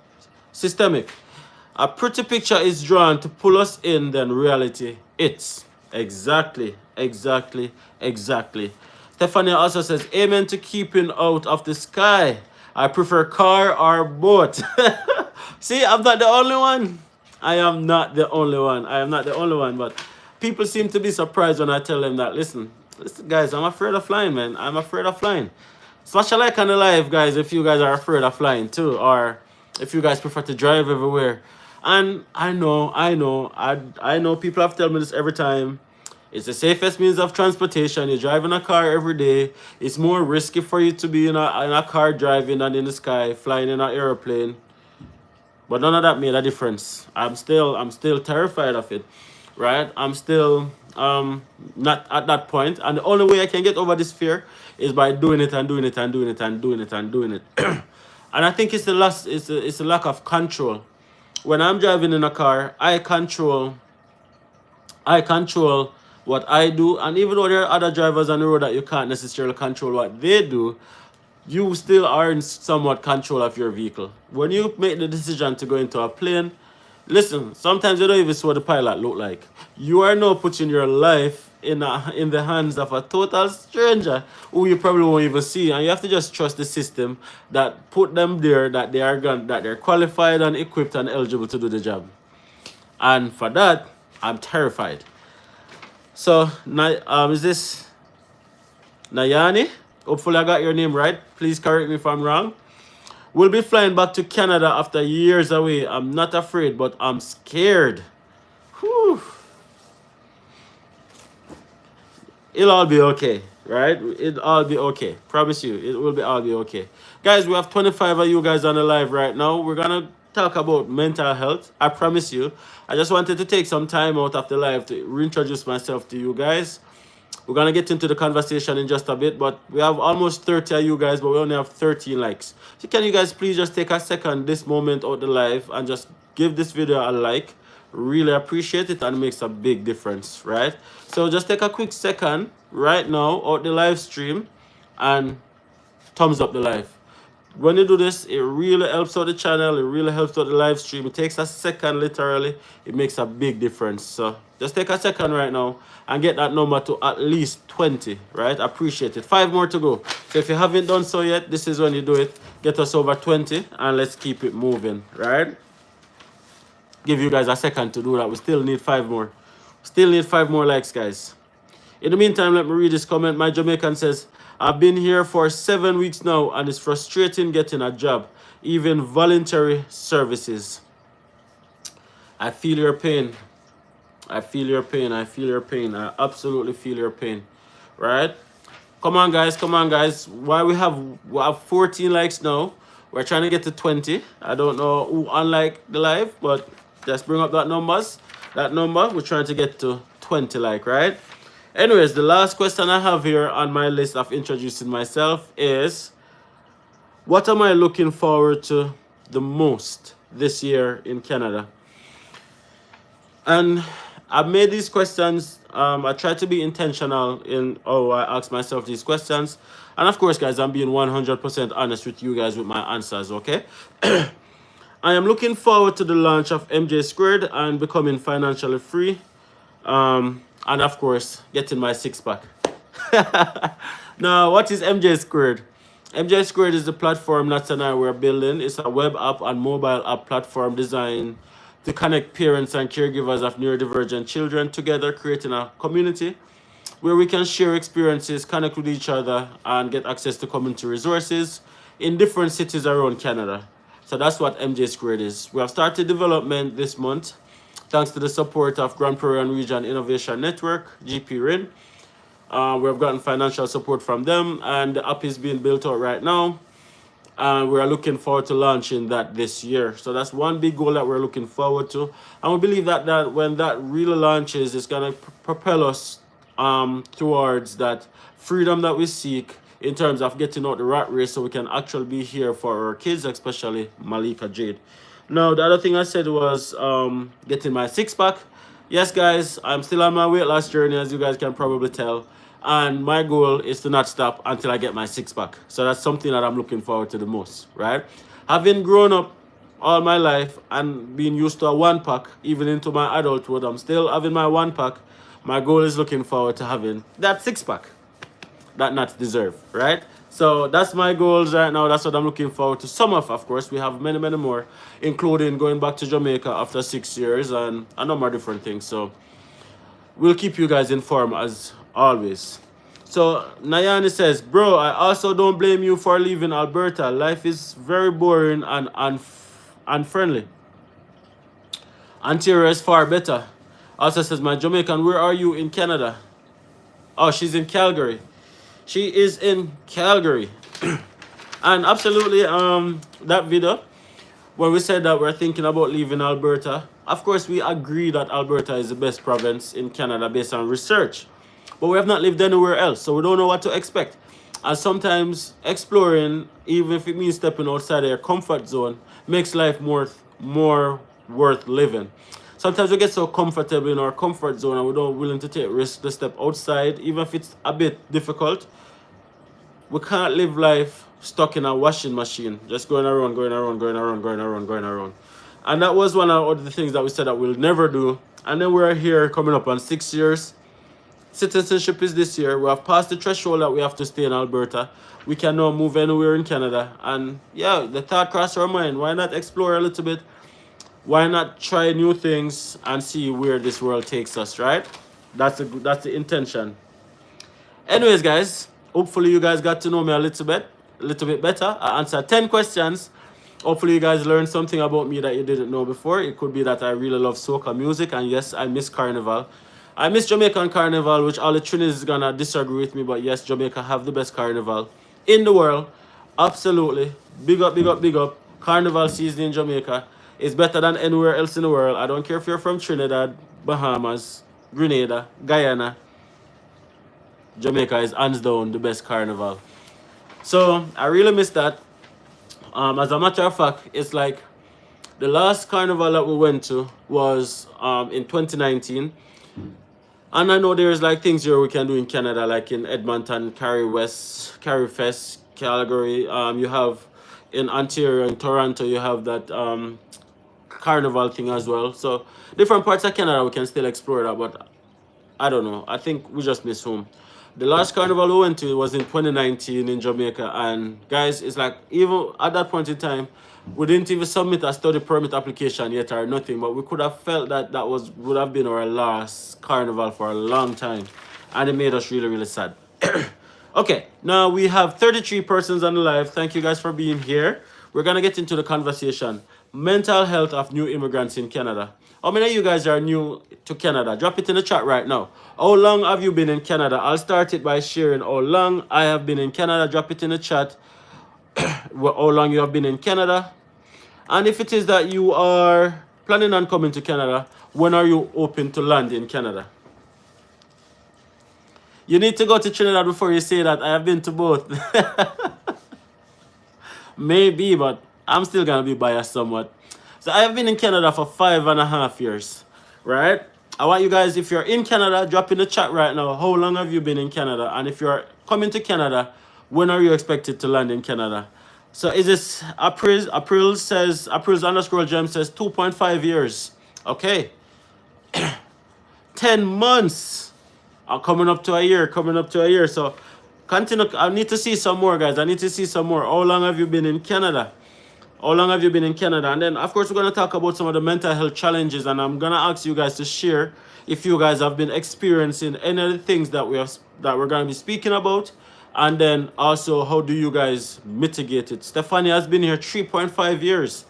A pretty picture is drawn to pull us in, then reality it's. Exactly. Stefania also says, amen to keeping out of the sky. I prefer car or boat. See, I'm not the only one. I am not the only one. But people seem to be surprised when I tell them that. Listen, guys, I'm afraid of flying, man. I'm afraid of flying. Smash a like on the live, guys, if you guys are afraid of flying too, or if you guys prefer to drive everywhere. And I know people have told me this every time. It's the safest means of transportation. You drive in a car every day. It's more risky for you to be in a car driving than in the sky, flying in an airplane. But none of that made a difference. I'm still terrified of it, right? I'm still not at that point. And the only way I can get over this fear is by doing it. And I think it's the lack of control. When I'm driving in a car, I control what I do. And even though there are other drivers on the road that you can't necessarily control what they do, you still are in somewhat control of your vehicle. When you make the decision to go into a plane, listen, sometimes you don't even see what the pilot look like. You are now putting your life in the hands of a total stranger who you probably won't even see, and you have to just trust the system that put them there, that they're qualified and equipped and eligible to do the job. And for that, I'm terrified. So, is this Nayani? Hopefully I got your name right. Please correct me if I'm wrong. We'll be flying back to Canada after years away. I'm not afraid, but I'm scared. Whew. It'll all be okay, right? It'll all be okay. Promise you, it will be all be okay. Guys, we have 25 of you guys on the live right now. We're gonna talk about mental health. I promise you. I just wanted to take some time out of the live to reintroduce myself to you guys. We're gonna get into the conversation in just a bit, but we have almost 30 of you guys, but we only have 13 likes. So can you guys please just take a second this moment out the live and just give this video a like? Really appreciate it, and it makes a big difference, right? So just take a quick second right now out the live stream and thumbs up the live. When you do this, it really helps out the channel. It really helps out the live stream. It takes a second, literally. It makes a big difference. So just take a second right now and get that number to at least 20, right? Appreciate it. 5 more to go. So if you haven't done so yet, this is when you do it. Get us over 20 and let's keep it moving, right? Give you guys a second to do that. We still need 5 more. Still need 5 more likes, guys. In the meantime, let me read this comment. My Jamaican says, I've been here for 7 weeks now and it's frustrating getting a job, even voluntary services. I feel your pain. I feel your pain. I absolutely feel your pain, right? Come on, guys. Why we have 14 likes now. We're trying to get to 20. I don't know who unlike the live, but just bring up that number. We're trying to get to 20 like, right? Anyways, the last question I have here on my list of introducing myself is, what am I looking forward to the most this year in Canada? And I've made these questions, I try to be intentional in how I ask myself these questions. And of course, guys, I'm being 100% honest with you guys with my answers, okay? I am looking forward to the launch of MJ Squared and becoming financially free. And of course, getting my six-pack. Now, what is MJ Squared? MJ Squared is the platform Nats and I were building. It's a web app and mobile app platform designed to connect parents and caregivers of neurodivergent children together, creating a community where we can share experiences, connect with each other, and get access to community resources in different cities around Canada. So that's what MJ Squared is. We have started development this month thanks to the support of Grand Prairie and Region Innovation Network, GPRIN. We have gotten financial support from them, and the app is being built out right now. And we are looking forward to launching that this year. So that's one big goal that we're looking forward to. And we believe that when that really launches, it's going to propel us towards that freedom that we seek in terms of getting out the rat race so we can actually be here for our kids, especially Malika Jade. Now, the other thing I said was getting my six-pack. Yes, guys, I'm still on my weight loss journey, as you guys can probably tell. And my goal is to not stop until I get my six-pack. So that's something that I'm looking forward to the most, right? Having grown up all my life and being used to a one-pack, even into my adulthood, I'm still having my one-pack. My goal is looking forward to having that six-pack that Nats deserve, right? So that's my goals right now. That's what I'm looking forward to. Some of course, we have many, many more, including going back to Jamaica after 6 years and a number of different things. So we'll keep you guys informed as always. So Nayani says, bro, I also don't blame you for leaving Alberta. Life is very boring and unfriendly. Ontario is far better. Also says, my Jamaican, where are you in Canada? Oh, she's in Calgary. She is in Calgary. And absolutely, that video, when we said that we're thinking about leaving Alberta, of course, we agree that Alberta is the best province in Canada based on research. But we have not lived anywhere else, so we don't know what to expect. And sometimes exploring, even if it means stepping outside of your comfort zone, makes life more worth living. Sometimes we get so comfortable in our comfort zone and we don't willing to take risks to step outside, even if it's a bit difficult. We can't live life stuck in a washing machine, just going around. And that was one of the things that we said that we'll never do. And then we're here coming up on 6 years. Citizenship is this year. We have passed the threshold that we have to stay in Alberta. We can now move anywhere in Canada. And yeah, the thought crossed our mind. Why not explore a little bit? Why not try new things and see where this world takes us, right? That's the intention. Anyways, guys, hopefully you guys got to know me a little bit better. I answered 10 questions. Hopefully you guys learned something about me that you didn't know before. It could be that I really love soca music, and yes, I miss Carnival. I miss Jamaican Carnival, which all the Trinis is gonna disagree with me, but yes, Jamaica have the best Carnival in the world. Absolutely. Big up, big up, big up. Carnival season in Jamaica is better than anywhere else in the world. I don't care if you're from Trinidad, Bahamas, Grenada, Guyana. Jamaica is hands down the best Carnival. So I really miss that. As a matter of fact, it's like the last Carnival that we went to was in 2019. And I know there's like things here we can do in Canada, like in Edmonton, Carrie West, Carrie Fest, Calgary. You have in Ontario and Toronto, you have that Carnival thing as well. So different parts of Canada we can still explore that, but I don't know. I think we just miss home. The last Carnival we went to was in 2019 in Jamaica, and guys, it's like even at that point in time, we didn't even submit a study permit application yet or nothing, but we could have felt that would have been our last Carnival for a long time, and it made us really, really sad. Okay, now we have 33 persons on the live. Thank you guys for being here. We're gonna get into the conversation. Mental health of new immigrants in Canada. How many of you guys are new to Canada? Drop it in the chat right now. How long have you been in Canada? I'll start it by sharing how long I have been in Canada. Drop it in the chat. How long you have been in Canada. And if it is that you are planning on coming to Canada, when are you open to land in Canada? You need to go to Trinidad before you say that. I have been to both. Maybe, but I'm still going to be biased somewhat. So I have been in Canada for 5.5 years, right? I want you guys, if you're in Canada, drop in the chat right now. How long have you been in Canada? And if you're coming to Canada, when are you expected to land in Canada? So is this April says, April's underscore gem says 2.5 years. Okay. 10 months. Coming up to a year, coming up to a year. So continue. I need to see some more, guys. I need to see some more. How long have you been in Canada? How long have you been in Canada? And then, of course, we're going to talk about some of the mental health challenges. And I'm going to ask you guys to share if you guys have been experiencing any of the things that we're going to be speaking about. And then also, how do you guys mitigate it? Stephanie has been here 3.5 years.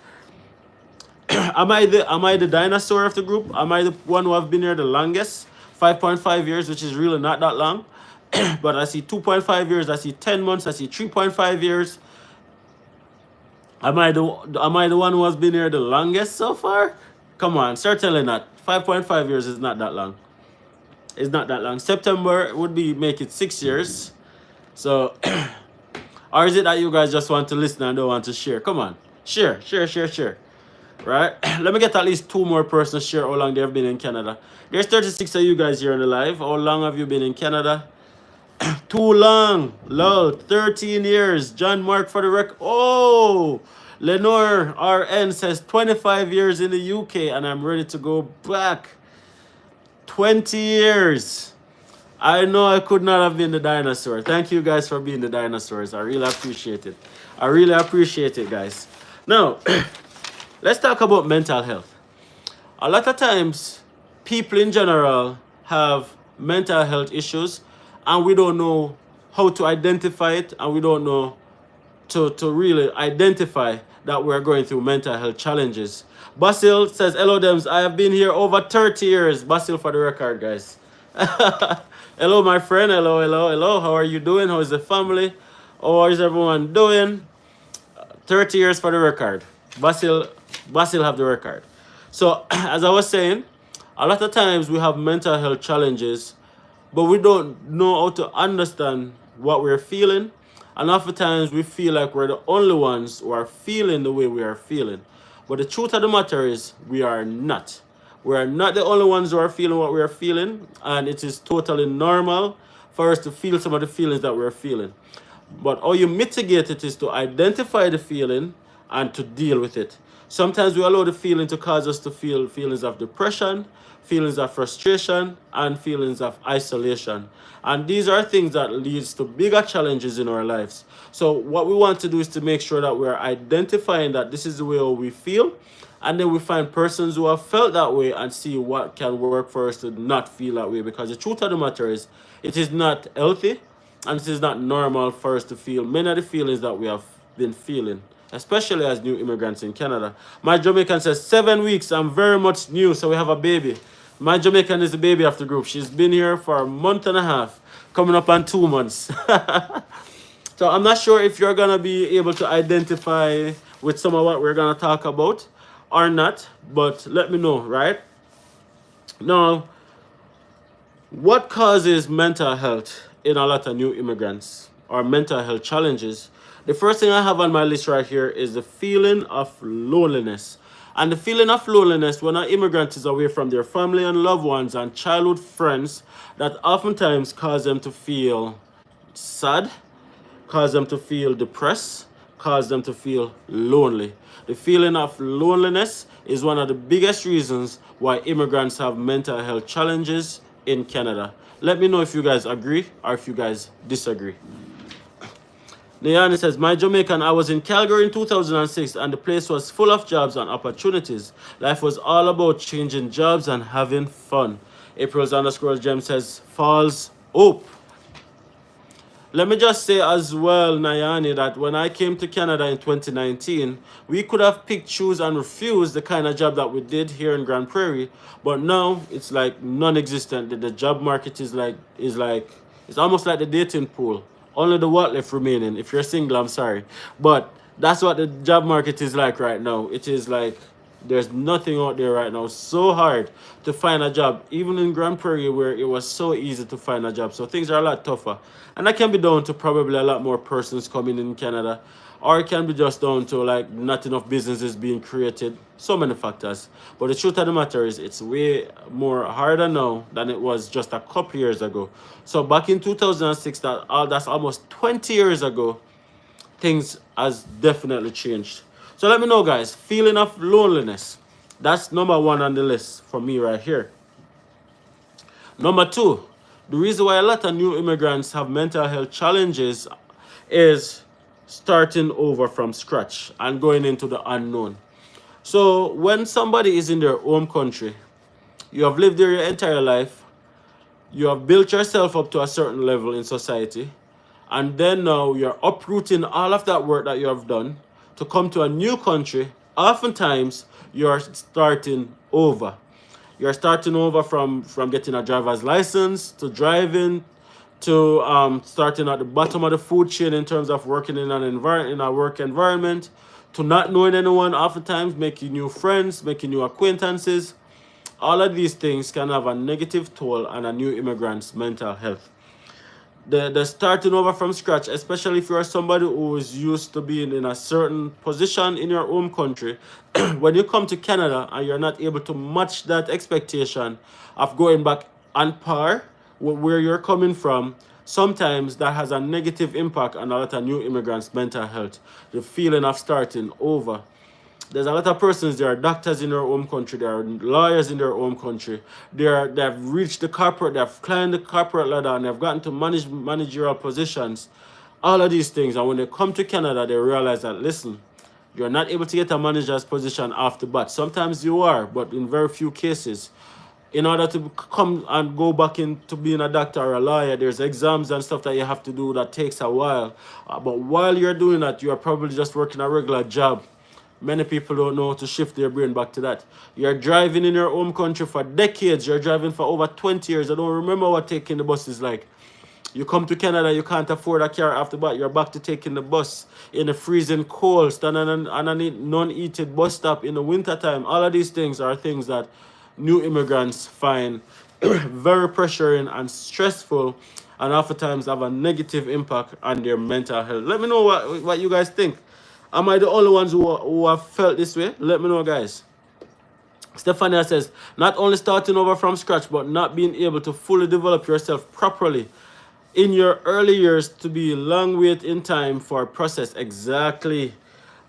Am I the dinosaur of the group? Am I the one who have been here the longest? 5.5 years, which is really not that long. But I see 2.5 years, I see 10 months, I see 3.5 years. Am I the one who has been here the longest so far? Come on, certainly not. 5.5 years is not that long. It's not that long. September would make it 6 years. So, or is it that you guys just want to listen and don't want to share? Come on, share. Right? Let me get at least 2 more persons share how long they've been in Canada. There's 36 of you guys here on the live. How long have you been in Canada? Too long. Lol. 13 years. John Mark for the record. Oh, Lenore RN says 25 years in the UK and I'm ready to go back. 20 years. I know I could not have been the dinosaur. Thank you guys for being the dinosaurs. I really appreciate it. I really appreciate it, guys. Now, let's talk about mental health. A lot of times, people in general have mental health issues and we don't know how to identify it and we don't know to really identify that we're going through mental health challenges. Basil says, hello, Dems. I have been here over 30 years. Basil for the record, guys. Hello, my friend. Hello. How are you doing? How is the family? How is everyone doing? 30 years for the record. Basil have the record. So, as I was saying, a lot of times we have mental health challenges, but we don't know how to understand what we're feeling. And oftentimes we feel like we're the only ones who are feeling the way we are feeling. But the truth of the matter is we are not. We are not the only ones who are feeling what we are feeling. And it is totally normal for us to feel some of the feelings that we're feeling. But how you mitigate it is to identify the feeling and to deal with it. Sometimes we allow the feeling to cause us to feel feelings of depression, feelings of frustration, and feelings of isolation. And these are things that leads to bigger challenges in our lives. So what we want to do is to make sure that we're identifying that this is the way we feel, and then we find persons who have felt that way and see what can work for us to not feel that way. Because the truth of the matter is, it is not healthy and it is not normal for us to feel many of the feelings that we have been feeling, especially as new immigrants in Canada. My Jamaican says, 7 weeks, I'm very much new, so we have a baby. My Jamaican is the baby of the group. She's been here for a month and a half, coming up on 2 months. So I'm not sure if you're going to be able to identify with some of what we're going to talk about or not, but let me know, right? Now, what causes mental health in a lot of new immigrants or mental health challenges? The first thing I have on my list right here is the feeling of loneliness. And the feeling of loneliness when an immigrant is away from their family and loved ones and childhood friends, that oftentimes cause them to feel sad, cause them to feel depressed, cause them to feel lonely. The feeling of loneliness is one of the biggest reasons why immigrants have mental health challenges in Canada. Let me know if you guys agree or if you guys disagree. Leanne says, my Jamaican, I was in Calgary in 2006 and the place was full of jobs and opportunities. Life was all about changing jobs and having fun. April's underscore gem says, false hope. Let me just say as well, Nayani, that when I came to Canada in 2019, we could have picked, choose, and refused the kind of job that we did here in Grand Prairie. But now it's like non-existent. The job market is it's almost like the dating pool. Only the what left remaining. If you're single, I'm sorry. But that's what the job market is like right now. It is like there's nothing out there right now. So hard to find a job. Even in Grand Prairie where it was so easy to find a job. So things are a lot tougher. And that can be down to probably a lot more persons coming in Canada. Or it can be just down to like not enough businesses being created. So many factors. But the truth of the matter is it's way more harder now than it was just a couple years ago. So back in 2006, that's almost 20 years ago, things has definitely changed. So let me know, guys, feeling of loneliness. That's number one on the list for me right here. Number two, the reason why a lot of new immigrants have mental health challenges is starting over from scratch and going into the unknown. So when somebody is in their home country, you have lived there your entire life, you have built yourself up to a certain level in society, and then now you're uprooting all of that work that you have done to come to a new country. Oftentimes, you're starting over. You're starting over from getting a driver's license to driving to starting at the bottom of the food chain in terms of working in a work environment, to not knowing anyone, oftentimes making new friends, making new acquaintances. All of these things can have a negative toll on a new immigrant's mental health. The starting over from scratch, especially if you're somebody who is used to being in a certain position in your home country, when you come to Canada and you're not able to match that expectation of going back on par with where you're coming from, sometimes that has a negative impact on a lot of new immigrants' mental health. The feeling of starting over. There's a lot of persons, there are doctors in their home country, there are lawyers in their home country, they've reached the corporate, they've climbed the corporate ladder, and they've gotten to managerial positions, all of these things. And when they come to Canada, they realize that, listen, you're not able to get a manager's position off the bat. Sometimes you are, but in very few cases. In order to come and go back into being a doctor or a lawyer, there's exams and stuff that you have to do that takes a while. But while you're doing that, you're probably just working a regular job. Many people don't know how to shift their brain back to that. You're driving in your home country for decades. You're driving for over 20 years. I don't remember what taking the bus is like. You come to Canada, you can't afford a car after that. You're back to taking the bus in the freezing cold, standing on a non-heated bus stop in the wintertime. All of these things are things that new immigrants find very pressuring and stressful, and oftentimes have a negative impact on their mental health. Let me know what you guys think. Am I the only ones who have felt this way? Let me know, guys. Stefania says, not only starting over from scratch, but not being able to fully develop yourself properly in your early years to be a long wait in time for a process. Exactly.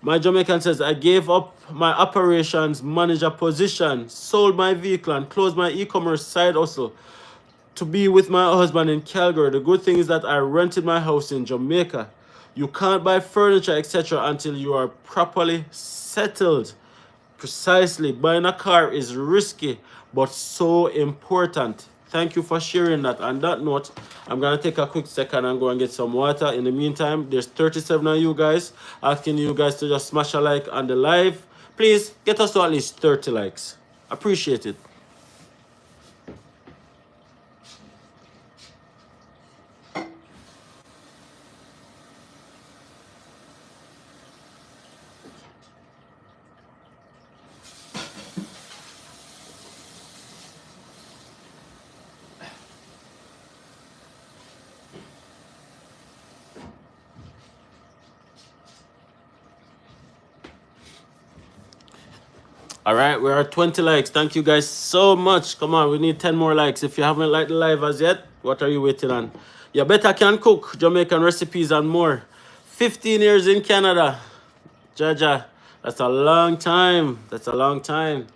My Jamaican says, I gave up my operations manager position, sold my vehicle, and closed my e-commerce side hustle to be with my husband in Calgary. The good thing is that I rented my house in Jamaica. You can't buy furniture, etc. until you are properly settled. Precisely. Buying a car is risky, but so important. Thank you for sharing that. On that note, I'm going to take a quick second and go and get some water. In the meantime, there's 37 of you guys, asking you guys to just smash a like on the live. Please, get us to at least 30 likes. Appreciate it. All right, we're at 20 likes. Thank you guys so much. Come on, we need 10 more likes. If you haven't liked the live as yet, what are you waiting on? You better can cook Jamaican recipes and more. 15 years in Canada. Jaja, that's a long time. That's a long time.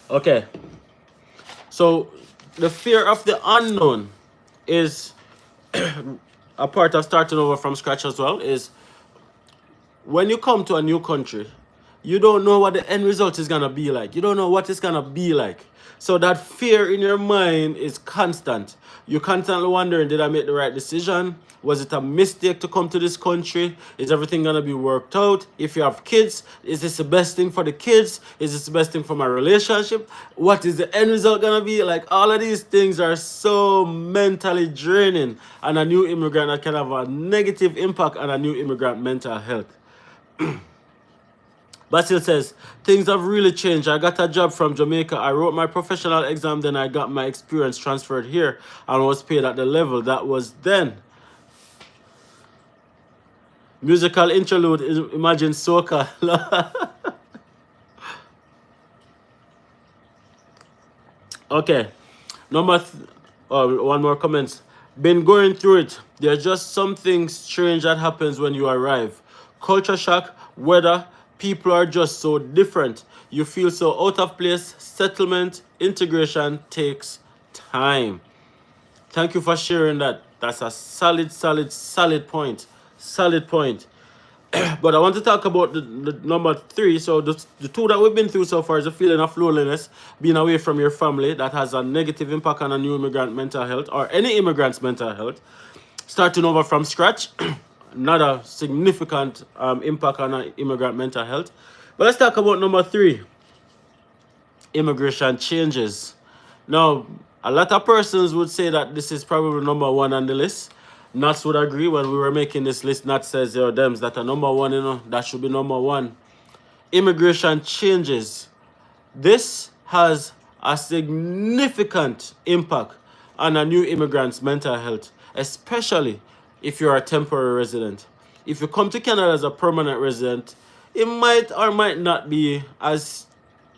Okay. So the fear of the unknown is a part of starting over from scratch as well. Is when you come to a new country, you don't know what the end result is going to be like. You don't know what it's going to be like. So that fear in your mind is constant. You're constantly wondering, did I make the right decision? Was it a mistake to come to this country? Is everything going to be worked out? If you have kids, is this the best thing for the kids? Is this the best thing for my relationship? What is the end result going to be? Like, all of these things are so mentally draining. And a new immigrant that can have a negative impact on a new immigrant mental health. Basil says, things have really changed. I got a job from Jamaica. I wrote my professional exam, then I got my experience transferred here and was paid at the level that was then. Musical interlude, imagine soca. Okay. One more comment. Been going through it. There's just something strange that happens when you arrive. Culture shock, weather, people are just so different. You feel so out of place. Settlement, integration takes time. Thank you for sharing that. That's a solid point. Solid point. But I want to talk about the number 3. So the two that we've been through so far is the feeling of loneliness, being away from your family. That has a negative impact on a new immigrant mental health, or any immigrant's mental health. Starting over from scratch, not a significant impact on an immigrant mental health. But let's talk about number 3, immigration changes. Now, a lot of persons would say that this is probably number 1 on the list. Nats would agree. When we were making this list, Nat says, yo, them that are number 1, that should be number 1. Immigration changes. This has a significant impact on a new immigrant's mental health, especially if you're a temporary resident. If you come to Canada as a permanent resident, it might or might not be as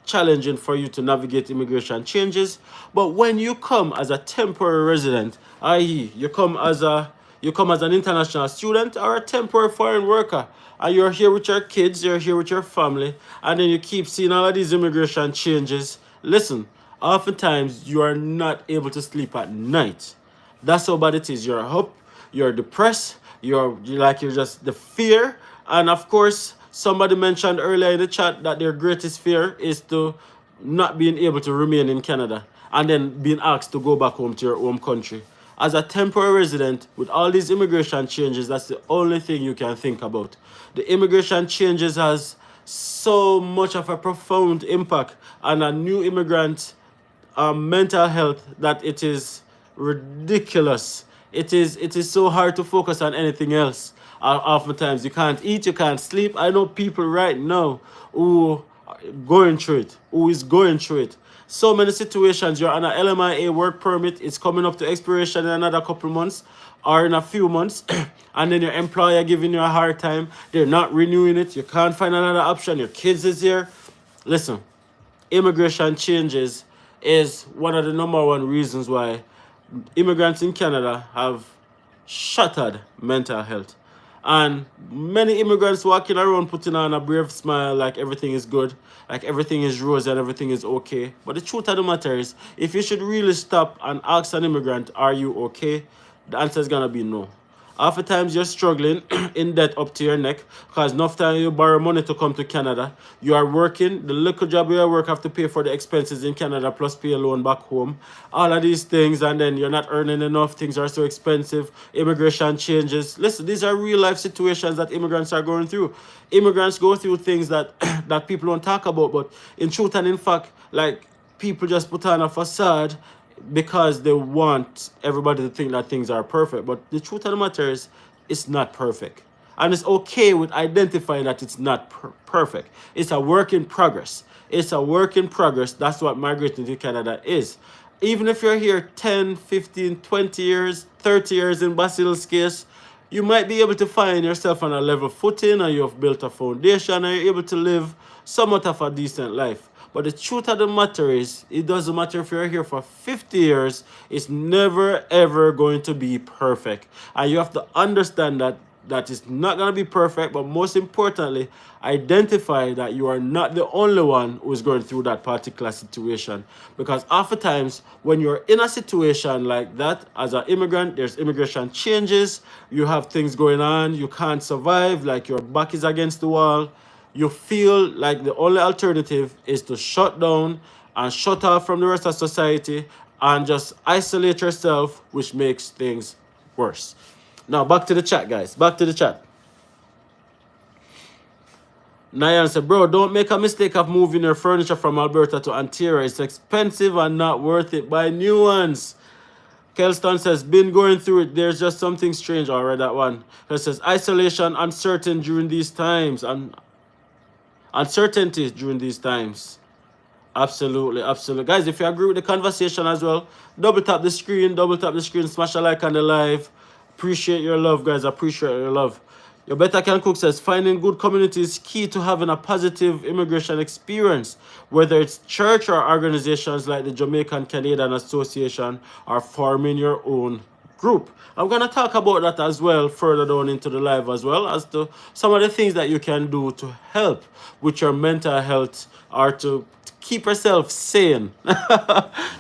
challenging for you to navigate immigration changes. But when you come as a temporary resident, i.e., you come as an international student or a temporary foreign worker, and you're here with your kids, you're here with your family, and then you keep seeing all of these immigration changes. Listen, oftentimes you are not able to sleep at night. That's how bad it is. You're up, you're depressed, you're just the fear. And of course, somebody mentioned earlier in the chat that their greatest fear is to not being able to remain in Canada and then being asked to go back home to your home country. As a temporary resident, with all these immigration changes, that's the only thing you can think about. The immigration changes has so much of a profound impact on a new immigrant mental health that it is ridiculous. It is so hard to focus on anything else. Oftentimes you can't eat, you can't sleep. I know people right now who are going through it, who is going through it. So many situations, you're on a LMIA work permit, it's coming up to expiration in another couple months or in a few months, and then your employer giving you a hard time, they're not renewing it, you can't find another option, your kids is here. Listen, immigration changes is one of the number 1 reasons why immigrants in Canada have shattered mental health. And many immigrants walking around putting on a brave smile like everything is good, like everything is rosy and everything is okay. But the truth of the matter is, if you should really stop and ask an immigrant, are you okay? The answer is going to be no. Oftentimes you're struggling in debt up to your neck because enough time you borrow money to come to Canada. You are working, the little job you work have to pay for the expenses in Canada plus pay a loan back home. All of these things, and then you're not earning enough, things are so expensive, immigration changes. Listen, these are real life situations that immigrants are going through. Immigrants go through things that that people don't talk about, but in truth and in fact, like, people just put on a facade because they want everybody to think that things are perfect. But the truth of the matter is, it's not perfect. And it's okay with identifying that it's not perfect. It's a work in progress. It's a work in progress. That's what migrating to Canada is. Even if you're here 10, 15, 20 years, 30 years in Basil's case, you might be able to find yourself on a level footing, and you've built a foundation, and you're able to live somewhat of a decent life. But the truth of the matter is, it doesn't matter if you're here for 50 years, it's never ever going to be perfect. And you have to understand that it's not going to be perfect, but most importantly, identify that you are not the only one who is going through that particular situation. Because oftentimes, when you're in a situation like that, as an immigrant, there's immigration changes, you have things going on, you can't survive, like your back is against the wall. You feel like the only alternative is to shut down and shut off from the rest of society and just isolate yourself, which makes things worse. Now, back to the chat, guys. Back to the chat. Nayan said, bro, don't make a mistake of moving your furniture from Alberta to Ontario. It's expensive and not worth it. Buy new ones. Kelston says, been going through it. There's just something strange. I read that one. It says, isolation, uncertain during these times. And uncertainty during these times. Absolutely. Guys, if you agree with the conversation as well, double tap the screen, smash a like on the live. Appreciate your love, guys. Appreciate your love. Your Better Can Cook says, finding good community is key to having a positive immigration experience, whether it's church or organizations like the Jamaican Canadian Association, or forming your own group. I'm going to talk about that as well further down into the live as well, as to some of the things that you can do to help with your mental health, or to keep yourself sane,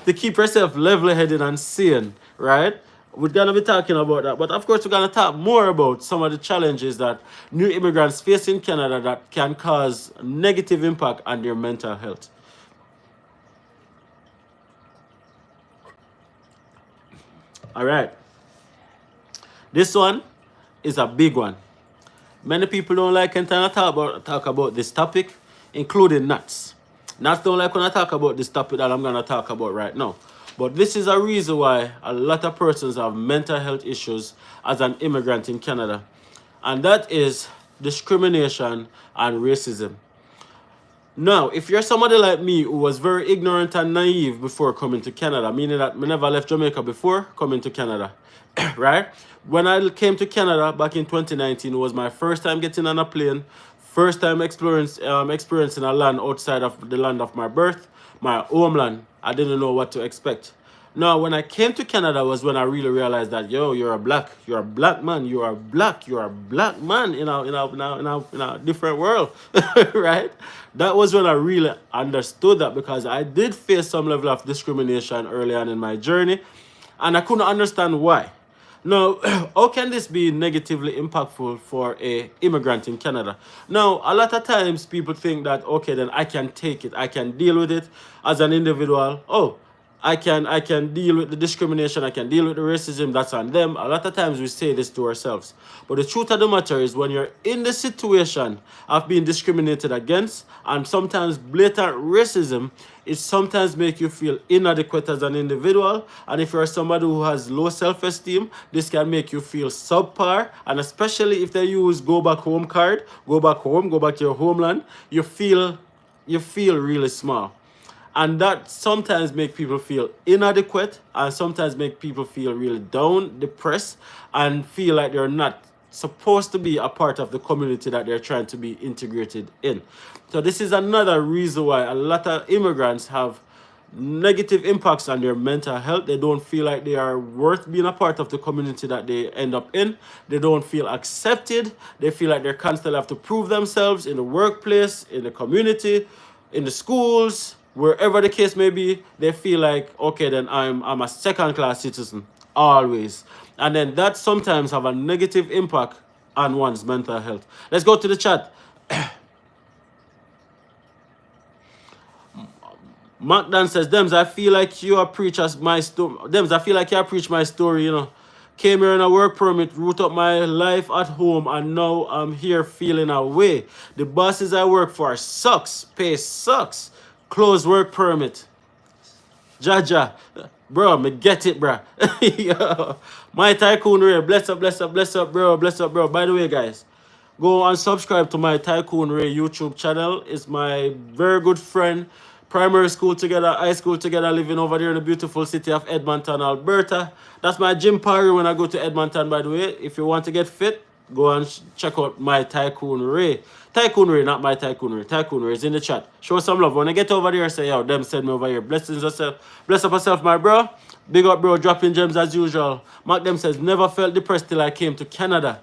to keep yourself level-headed and sane, right? We're going to be talking about that. But of course, we're going to talk more about some of the challenges that new immigrants face in Canada that can cause negative impact on their mental health. All right. This one is a big one. Many people don't like when I talk about this topic, including Nats. Nats don't like when I talk about this topic that I'm going to talk about right now. But this is a reason why a lot of persons have mental health issues as an immigrant in Canada. And that is discrimination and racism. Now, if you're somebody like me who was very ignorant and naive before coming to Canada, meaning that I never left Jamaica before coming to Canada, right? When I came to Canada back in 2019, it was my first time getting on a plane, first time experiencing a land outside of the land of my birth, my homeland. I didn't know what to expect. Now, when I came to Canada was when I really realized that, yo, you're a black man, you're a black man in a different world, right? That was when I really understood that, because I did face some level of discrimination early on in my journey, and I couldn't understand why. Now, how can this be negatively impactful for a immigrant in Canada? Now, a lot of times people think that, okay, then I can take it, I can deal with it as an individual. Oh, I can deal with the discrimination, I can deal with the racism, that's on them. A lot of times we say this to ourselves. But the truth of the matter is, when you're in the situation of being discriminated against, and sometimes blatant racism, it sometimes make you feel inadequate as an individual. And if you're somebody who has low self-esteem, this can make you feel subpar. And especially if they use go back home card, go back home, go back to your homeland, you feel really small. And that sometimes make people feel inadequate, and sometimes make people feel really down, depressed, and feel like they're not supposed to be a part of the community that they're trying to be integrated in. So this is another reason why a lot of immigrants have negative impacts on their mental health. They don't feel like they are worth being a part of the community that they end up in. They don't feel accepted. They feel like they constantly have to prove themselves in the workplace, in the community, in the schools, wherever the case may be. They feel like, okay, then I'm a second-class citizen, always. And then that sometimes have a negative impact on one's mental health. Let's go to the chat. Mark Dan says, Dems, I feel like you are preach my story. Dems, I feel like you preach my story, you know. Came here on a work permit, root up my life at home, and now I'm here feeling away. The bosses I work for sucks, pay sucks. Close work permit. Jaja. Bro, me get it, bro. Yo. My Tycoon Ray, bless up, bro, bless up, bro. By the way, guys, go and subscribe to my Tycoon Ray YouTube channel. It's my very good friend. Primary school together, high school together, living over there in the beautiful city of Edmonton, Alberta. That's my gym party when I go to Edmonton, by the way. If you want to get fit, go and check out my Tycoon Ray. Tycoon Ray, not my Tycoon Ray. Tycoon Ray is in the chat. Show some love. When I get over there, say, yo, them send me over here. Blessings yourself. Bless up yourself, my bro. Big up, bro. Dropping gems as usual. Mark them says, never felt depressed till I came to Canada.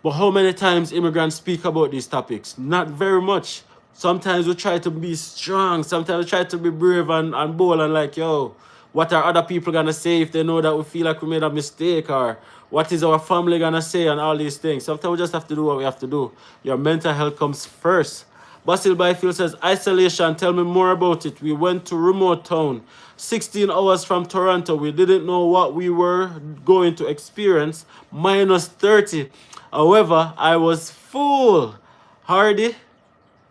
But how many times immigrants speak about these topics? Not very much. Sometimes we try to be strong. Sometimes we try to be brave and bold and like, yo, what are other people going to say if they know that we feel like we made a mistake? Or what is our family going to say and all these things? Sometimes we just have to do what we have to do. Your mental health comes first. Basil Byfield says, isolation, tell me more about it. We went to remote town, 16 hours from Toronto. We didn't know what we were going to experience, minus 30. However, I was full. Hardy,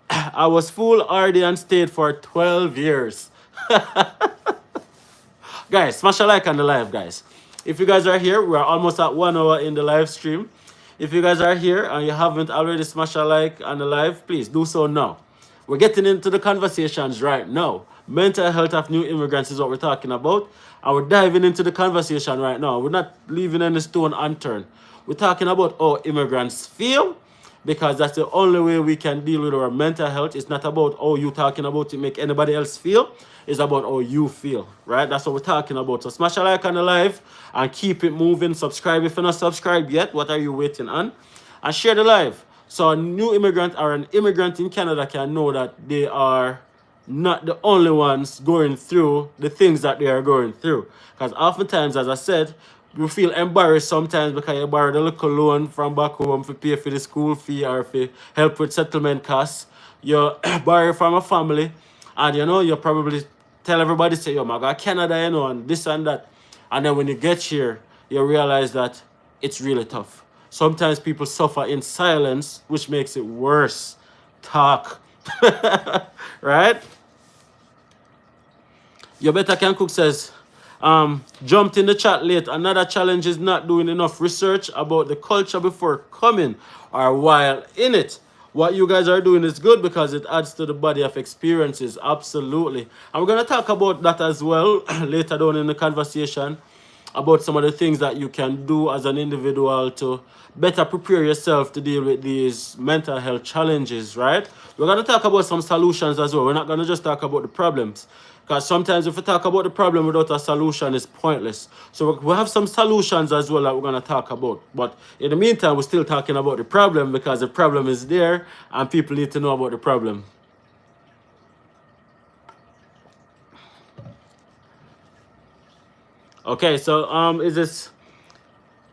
and stayed for 12 years. Guys, smash a like on the live, guys. If you guys are here, we're almost at 1 hour in the live stream. If you guys are here and you haven't already smashed a like on the live, please do so now. We're getting into the conversations right now. Mental health of new immigrants is what we're talking about. And we're diving into the conversation right now. We're not leaving any stone unturned. We're talking about how immigrants feel. because that's the only way we can deal with our mental health. It's not about how you talking about it make anybody else feel. It's about how you feel, right? That's what we're talking about. So smash a like on the live and keep it moving. Subscribe if you're not subscribed yet. What are you waiting on? And share the live so a new immigrant or an immigrant in Canada can know that they are not the only ones going through the things that they are going through. Because oftentimes, as I said, you feel embarrassed sometimes because you borrowed a little loan from back home to pay for the school fee or for help with settlement costs. You borrow from a family, and you know, you probably tell everybody, say, yo, I got Canada, you know, and this and that. And then when you get here, you realize that it's really tough. Sometimes people suffer in silence, which makes it worse. Talk. Right? You better can cook says, jumped in the chat late. Another challenge is not doing enough research about the culture before coming or while in it. What you guys are doing is good because it adds to the body of experiences. Absolutely. And we're going to talk about that as well later down in the conversation, about some of the things that you can do as an individual to better prepare yourself to deal with these mental health challenges, right? We're going to talk about some solutions as well. We're not going to just talk about the problems, because sometimes if we talk about the problem without a solution, it's pointless. So we have some solutions as well that we're going to talk about. But in the meantime, we're still talking about the problem because the problem is there and people need to know about the problem. Okay, so is this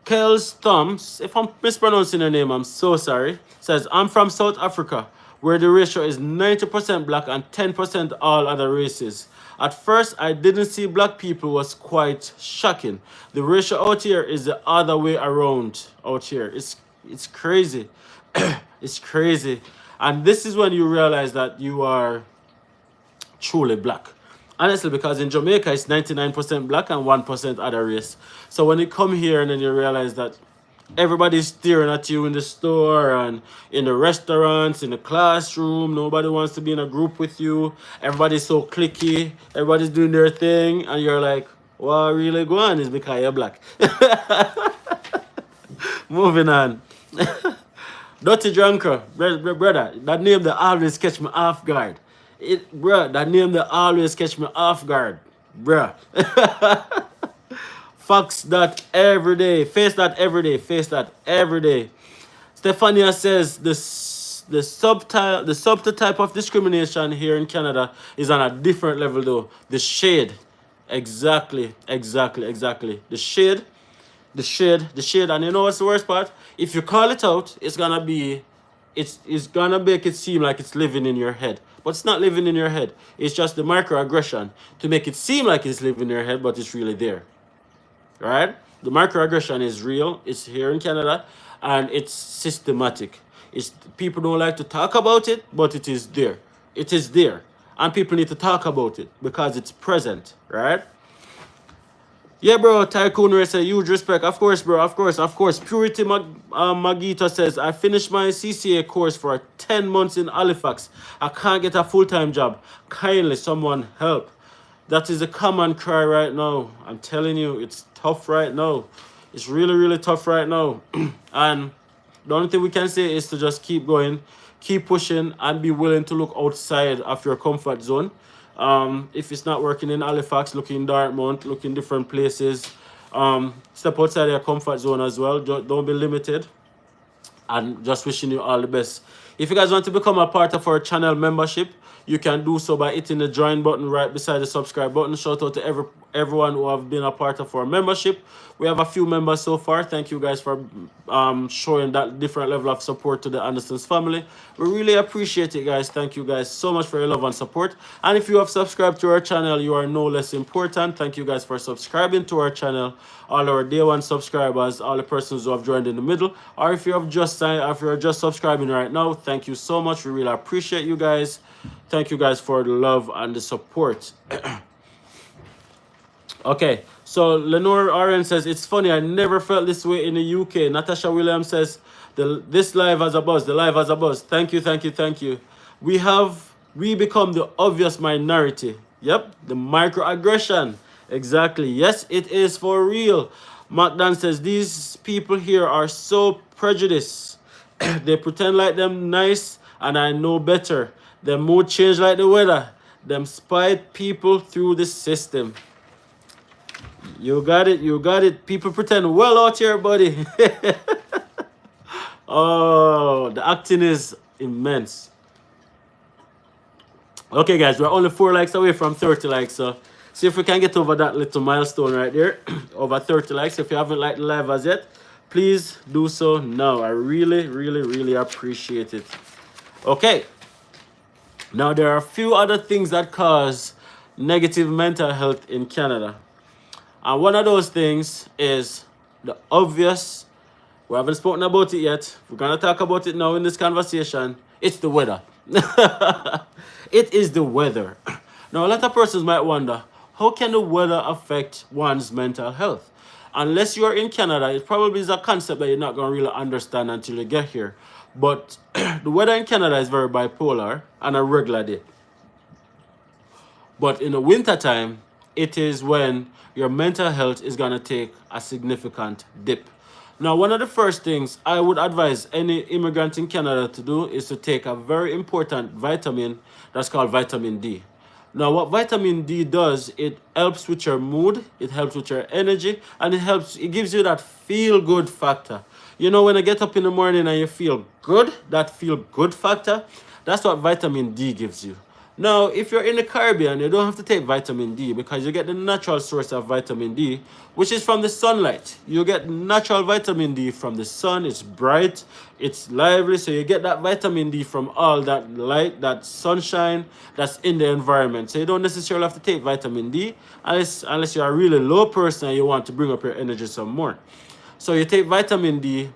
Kels Thumbs? If I'm mispronouncing her name, I'm so sorry. Says, I'm from South Africa, where the ratio is 90% black and 10% all other races. At first, I didn't see black people was quite shocking. The ratio out here is the other way around out here. It's crazy. It's crazy. And this is when you realize that you are truly black. Honestly, because in Jamaica, it's 99% black and 1% other race. So when you come here and then you realize that everybody's staring at you in the store and in the restaurants, in the classroom, nobody wants to be in a group with you. Everybody's so cliquey. Everybody's doing their thing. And you're like, what really going on is because you're black. Moving on. Dirty Drunker, brother, that name that always catch me off guard. Bruh, that name that always catch me off guard. Bruh. Fox that every day. Face that every day. Face that every day. Stefania says the subtle type of discrimination here in Canada is on a different level though. The shade. Exactly. The shade. And you know what's the worst part? If you call it out, it's gonna make it seem like it's living in your head. But it's not living in your head. It's just the microaggression to make it seem like it's living in your head, but it's really there. Right? The microaggression is real. It's here in Canada, and it's systematic. People don't like to talk about it, but it is there. It is there. And people need to talk about it because it's present, right? Yeah, bro, Tycoon Racer, huge respect. Of course, bro, of course. Purity Magita says, I finished my CCA course for 10 months in Halifax. I can't get a full-time job. Kindly, someone help. That is a common cry right now. I'm telling you, it's tough right now. It's really, really tough right now. And the only thing we can say is to just keep going, keep pushing, and be willing to look outside of your comfort zone. If it's not working in Halifax, look in Dartmouth, look in different places. Step outside your comfort zone as well. Don't be limited. And just wishing you all the best. If you guys want to become a part of our channel membership, you can do so by hitting the join button right beside the subscribe button. Shout out to everyone who have been a part of our membership. We have a few members so far. Thank you guys for showing that different level of support to the Andersons family. We really appreciate it, guys. Thank you guys so much for your love and support. And if you have subscribed to our channel, you are no less important. Thank you guys for subscribing to our channel. All our day one subscribers, all the persons who have joined in the middle, or if you have just signed, if you're just subscribing right now, thank you so much. We really appreciate you guys. Thank you guys for the love and the support. Okay, so Lenore Oren says, it's funny, I never felt this way in the UK. Natasha Williams says, this live has a buzz, the live has a buzz. Thank you. We become the obvious minority. Yep, the microaggression. Exactly. Yes, it is for real. Mark Dan says, these people here are so prejudiced. They pretend like them nice, and I know better. Them mood change like the weather. Them spite people through the system. You got it, you got it. People pretend well out here, buddy. Oh, the acting is immense. Okay, guys, we're only 4 likes away from 30 likes, so see if we can get over that little milestone right there. Over 30 likes. If you haven't liked the live as yet, please do so now. I really, really, really appreciate it. Okay. Now, there are a few other things that cause negative mental health in Canada. And one of those things is the obvious. We haven't spoken about it yet. We're going to talk about it now in this conversation. It's the weather. It is the weather. Now, a lot of persons might wonder, how can the weather affect one's mental health? Unless you're in Canada, it probably is a concept that you're not going to really understand until you get here. But the weather in Canada is very bipolar and a regular day. But in the wintertime, it is when your mental health is going to take a significant dip. Now, one of the first things I would advise any immigrant in Canada to do is to take a very important vitamin that's called vitamin D. Now, what vitamin D does, it helps with your mood, it helps with your energy, and it gives you that feel-good factor. You know, when I get up in the morning and you feel good, that feel-good factor, that's what vitamin D gives you. Now, if you're in the Caribbean, you don't have to take vitamin D because you get the natural source of vitamin D, which is from the sunlight. You get natural vitamin D from the sun. It's bright, it's lively, so you get that vitamin D from all that light, that sunshine that's in the environment. So you don't necessarily have to take vitamin D unless you're a really low person and you want to bring up your energy some more. So you take vitamin D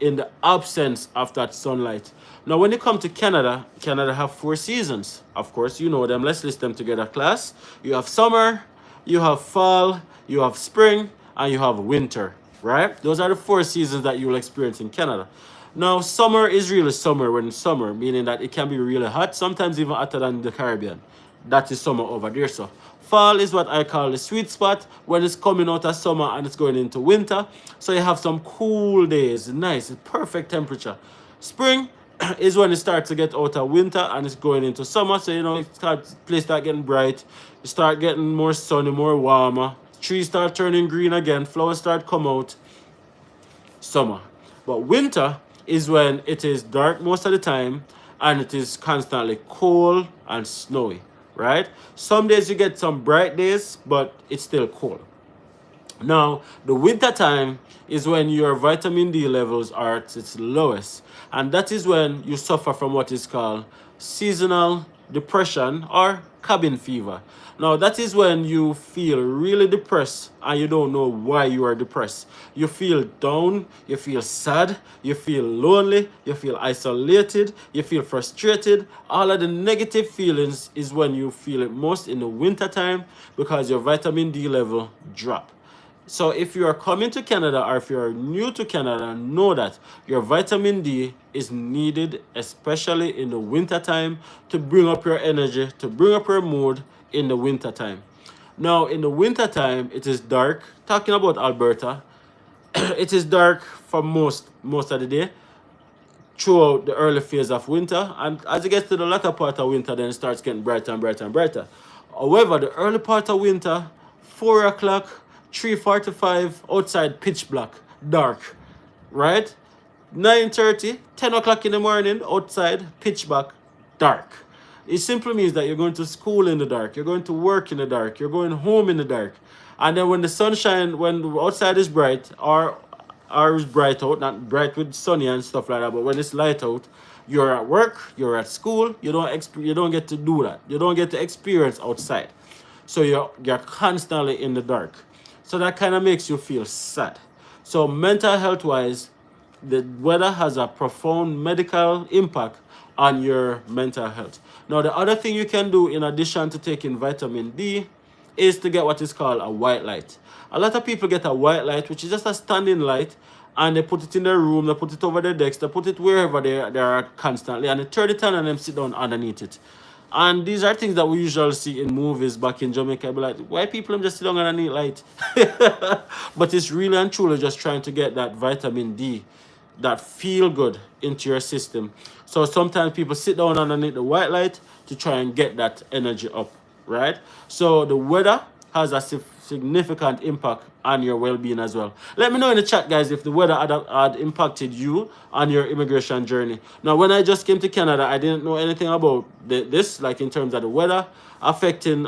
in the absence of that sunlight. Now, when you come to Canada, Canada have 4 seasons. Of course, you know them. Let's list them together, class. You have summer, you have fall, you have spring, and you have winter, right? Those are the 4 seasons that you will experience in Canada. Now, summer is really summer when it's summer, meaning that it can be really hot, sometimes even hotter than the Caribbean. That is summer over there, so. Fall is what I call the sweet spot when it's coming out of summer and it's going into winter. So you have some cool days, nice, perfect temperature. Spring is when it starts to get out of winter and it's going into summer. So, you know, place start getting bright. You start getting more sunny, more warmer. Trees start turning green again. Flowers start come out. Summer. But winter is when it is dark most of the time and it is constantly cold and snowy, right? Some days you get some bright days, but it's still cold. Now, the winter time is when your vitamin D levels are at its lowest. And that is when you suffer from what is called seasonal depression or cabin fever. Now, that is when you feel really depressed and you don't know why you are depressed. You feel down, you feel sad, you feel lonely, you feel isolated, you feel frustrated. All of the negative feelings is when you feel it most in the winter time because your vitamin D level drop. So if you are coming to Canada or if you're new to Canada, know that your vitamin D is needed, especially in the winter time, to bring up your energy, to bring up your mood in the winter time. Now, in the winter time, it is dark. Talking about Alberta, it is dark for most of the day throughout the early phase of winter. And as it gets to the latter part of winter, then it starts getting brighter and brighter and brighter. However, the early part of winter, 4 o'clock, 3:45, outside pitch black, dark, right? 9:30, 10 o'clock in the morning, outside pitch black, dark. It simply means that you're going to school in the dark, you're going to work in the dark, you're going home in the dark. And then when the sunshine, when outside is bright, or is bright out, not bright with sunny and stuff like that, but when it's light out, you're at work, you're at school, you don't get to do that. You don't get to experience outside. So you're constantly in the dark. So that kind of makes you feel sad. So mental health wise, the weather has a profound medical impact on your mental health. Now, the other thing you can do in addition to taking vitamin D is to get what is called a white light. A lot of people get a white light, which is just a standing light, and they put it in their room, they put it over their decks, they put it wherever they are constantly, and they turn it on and them sit down underneath it. And these are things that we usually see in movies back in Jamaica. I'd be like, why people just sit down underneath light? But it's really and truly just trying to get that vitamin D that feel good into your system. So sometimes people sit down underneath the white light to try and get that energy up, right? So the weather has a significant impact on your well-being as well. Let me know in the chat, guys, if the weather had impacted you on your immigration journey. Now, when I just came to Canada, I didn't know anything about this, like in terms of the weather affecting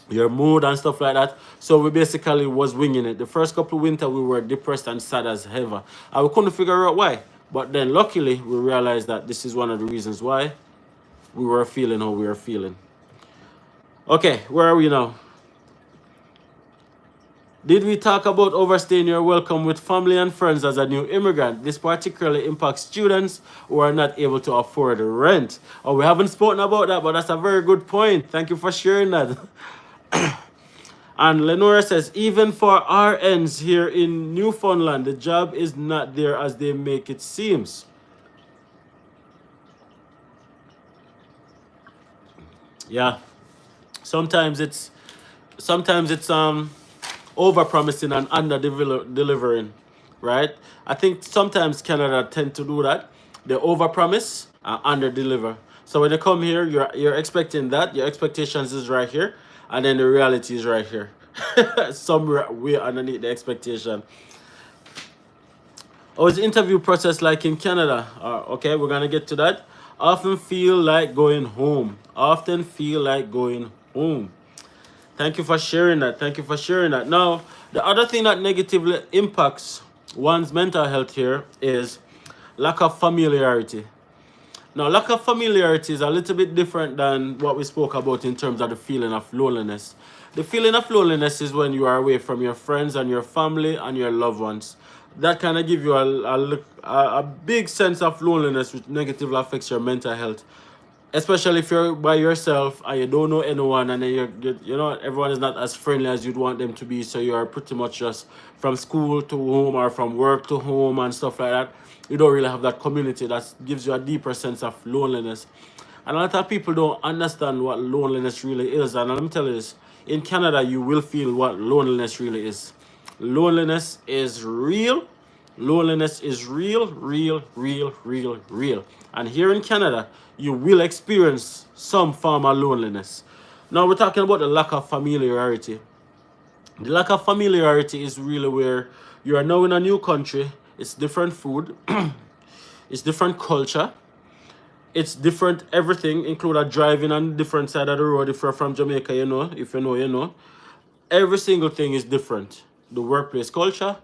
your mood and stuff like that. So we basically was winging it. The first couple of winter we were depressed and sad as ever, and we couldn't figure out why. But then luckily we realized that this is one of the reasons why we were feeling how we were feeling. Okay, where are we now? Did we talk about overstaying your welcome with family and friends as a new immigrant? This particularly impacts students who are not able to afford rent. Oh, we haven't spoken about that, but that's a very good point. Thank you for sharing that. And Lenora says, even for RNs here in Newfoundland, the job is not there as they make it seems. Yeah. Sometimes it's over promising and under delivering, right? I think sometimes Canada tend to do that. They over promise and under deliver. So when you come here, you're expecting that, your expectations is right here, and then the reality is right here. Somewhere way underneath the expectation. Oh, is the interview process like in Canada? Okay, we're gonna get to that. Often feel like going home. Often feel like going home. Thank you for sharing that. Thank you for sharing that. Now, the other thing that negatively impacts one's mental health here is lack of familiarity. Now, lack of familiarity is a little bit different than what we spoke about in terms of the feeling of loneliness. The feeling of loneliness is when you are away from your friends and your family and your loved ones. That kind of give you a big sense of loneliness, which negatively affects your mental health. Especially if you're by yourself and you don't know anyone, and then you know everyone is not as friendly as you'd want them to be, so you're pretty much just from school to home or from work to home and stuff like that. You don't really have that community that gives you a deeper sense of loneliness. And a lot of people don't understand what loneliness really is. And let me tell you this, in Canada you will feel what loneliness really is. Loneliness is real. Loneliness is real. And here in Canada, you will experience some form of loneliness. Now we're talking about the lack of familiarity. The lack of familiarity is really where you are now in a new country. It's different food. It's different culture. It's different everything, including driving on different side of the road. If you're from Jamaica, you know. If you know, you know. Every single thing is different. The workplace culture,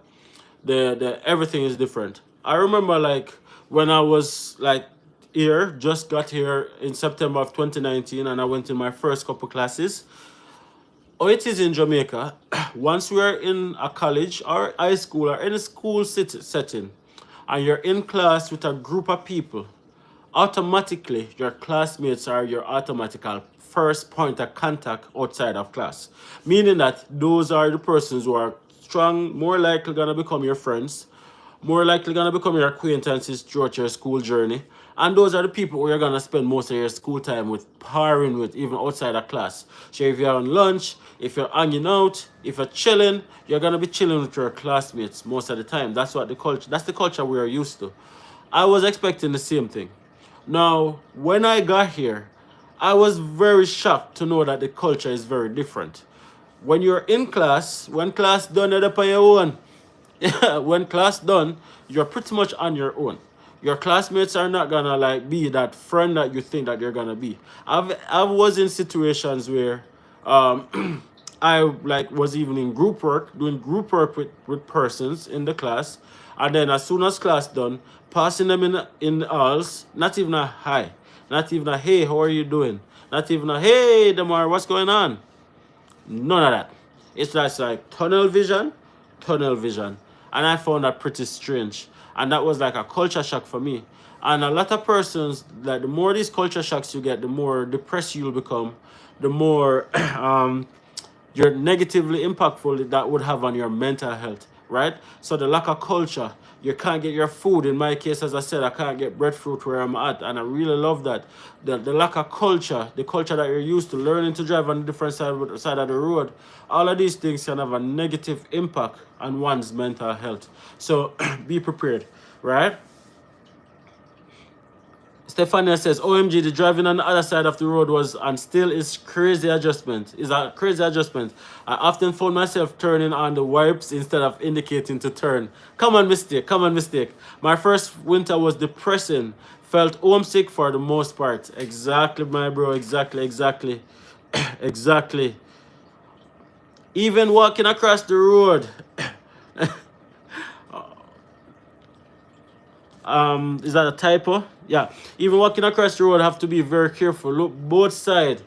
the everything is different. I remember like when I was like here, just got here in September of 2019, and I went in my first couple classes. Oh, it is in Jamaica. Once we are in a college or high school or any school setting, and you're in class with a group of people, automatically your classmates are your automatical first point of contact outside of class. Meaning that those are the persons who are strong, more likely gonna become your friends, more likely gonna become your acquaintances throughout your school journey. And those are the people who you're gonna spend most of your school time with, parring with, even outside of class. So if you're on lunch, if you're hanging out, if you're chilling, you're gonna be chilling with your classmates most of the time. That's the culture we are used to. I was expecting the same thing. Now, when I got here, I was very shocked to know that the culture is very different. When you're in class, when class done, you're up on your own. When class done, you're pretty much on your own. Your classmates are not gonna like be that friend that you think that you're gonna be. I was in situations where I like was even in group work, doing group work with persons in the class, and then as soon as class done, passing them in halls, not even a hi, not even a hey, how are you doing? Not even a hey, Damar, what's going on? None of that. It's just like tunnel vision. And I found that pretty strange. And that was like a culture shock for me. And a lot of persons, like the more these culture shocks you get, the more depressed you'll become, the more you're negatively impactful that would have on your mental health, right? So the lack of culture, You can't get your food. In my case, as I said, I can't get breadfruit where I'm at, and I really love that. The lack of culture, the culture that you're used to, learning to drive on a different side of the road, all of these things can have a negative impact on one's mental health. So be prepared, right? Stefania says, OMG, the driving on the other side of the road was and still is crazy adjustment. Is a crazy adjustment. I often found myself turning on the wipes instead of indicating to turn. Common mistake, common mistake. My first winter was depressing. Felt homesick for the most part. Exactly, my bro. Exactly, exactly. Exactly. Even walking across the road. Is that a typo? Yeah. Even walking across the road, have to be very careful. Look, both sides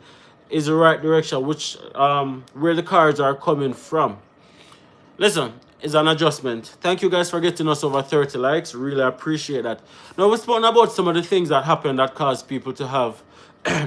is the right direction, which where the cars are coming from. Listen, it's an adjustment. Thank you guys for getting us over 30 likes. Really appreciate that. Now we're speaking about some of the things that happen that cause people to have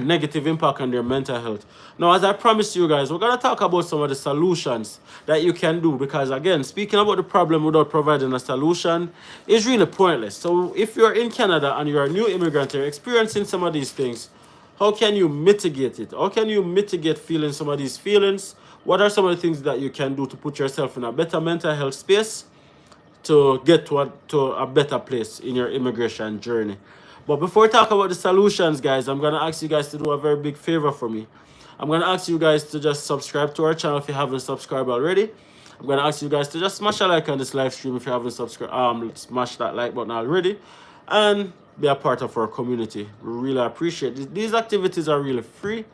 negative impact on their mental health. Now, as I promised you guys, we're going to talk about some of the solutions that you can do, because again, speaking about the problem without providing a solution is really pointless. So if you're in Canada and you're a new immigrant, you're experiencing some of these things, how can you mitigate it? How can you mitigate feeling some of these feelings? What are some of the things that you can do to put yourself in a better mental health space to get to a better place in your immigration journey? But before we talk about the solutions, guys, I'm going to ask you guys to do a very big favor for me. I'm going to ask you guys to just subscribe to our channel if you haven't subscribed already. I'm going to ask you guys to just smash a like on this live stream if you haven't subscribed. Smash that like button already. And be a part of our community. We really appreciate it. These activities are really free,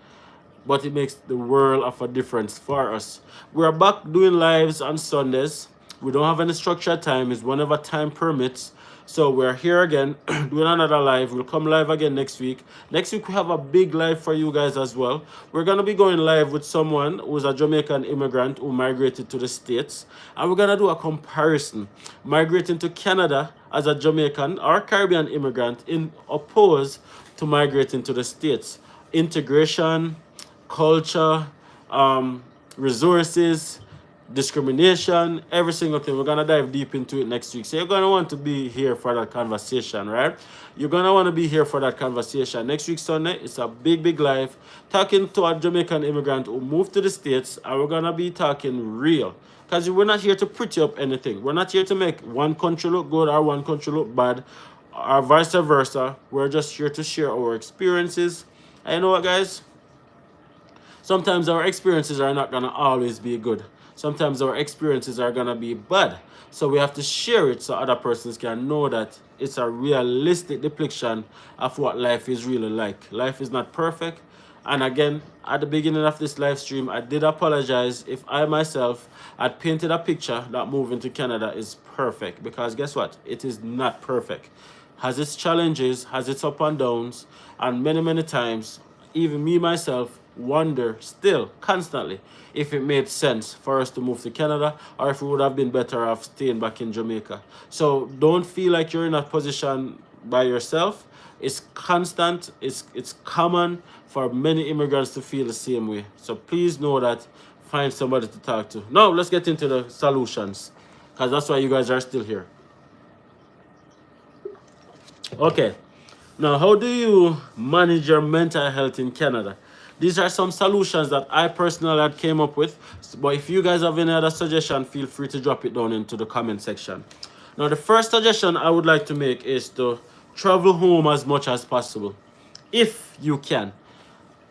but it makes the world of a difference for us. We're back doing lives on Sundays. We don't have any structured time. It's whenever time permits. So we're here again doing another live. We'll come live again next week. Next week we have a big live for you guys as well. We're going to be going live with someone who's a Jamaican immigrant who migrated to the States. And we're going to do a comparison. Migrating to Canada as a Jamaican or Caribbean immigrant in opposed to migrating to the States. Integration, culture, resources, discrimination, every single thing. We're gonna dive deep into it next week. So you're gonna want to be here for that conversation, right? You're gonna want to be here for that conversation. Next week Sunday, it's a big live talking to a Jamaican immigrant who moved to the States, and we're gonna be talking real. Because we're not here to pretty up anything. We're not here to make one country look good or one country look bad, or vice versa. We're just here to share our experiences. And you know what, guys? Sometimes our experiences are not gonna always be good. Sometimes our experiences are gonna be bad. So we have to share it so other persons can know that it's a realistic depiction of what life is really like. Life is not perfect. And again, at the beginning of this live stream, I did apologize if I myself had painted a picture that moving to Canada is perfect. Because guess what? It is not perfect. Has its challenges, has its up and downs, and many times, even me myself wonder still constantly if it made sense for us to move to Canada or if we would have been better off staying back in Jamaica. So don't feel like you're in a position by yourself. It's constant, it's common for many immigrants to feel the same way. So please know that, find somebody to talk to. Now let's get into the solutions, because that's why you guys are still here. Okay, now how do you manage your mental health in Canada? These are some solutions that I personally had came up with. But if you guys have any other suggestion, feel free to drop it down into the comment section. Now, the first suggestion I would like to make is to travel home as much as possible, if you can.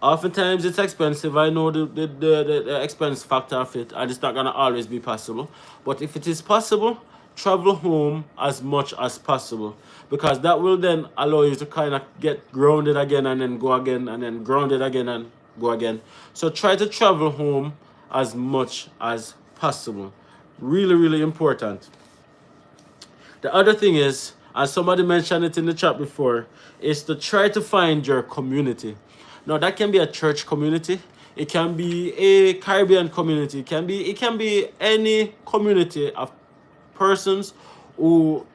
Oftentimes it's expensive. I know the expense factor of it, and it's not gonna always be possible. But if it is possible, travel home as much as possible, because that will then allow you to kind of get grounded again and then go again and then grounded again and go again. So try to travel home as much as possible. Really important. The other thing is, as somebody mentioned it in the chat before, is to try to find your community. Now that can be a church community, it can be a Caribbean community, it can be any community of persons who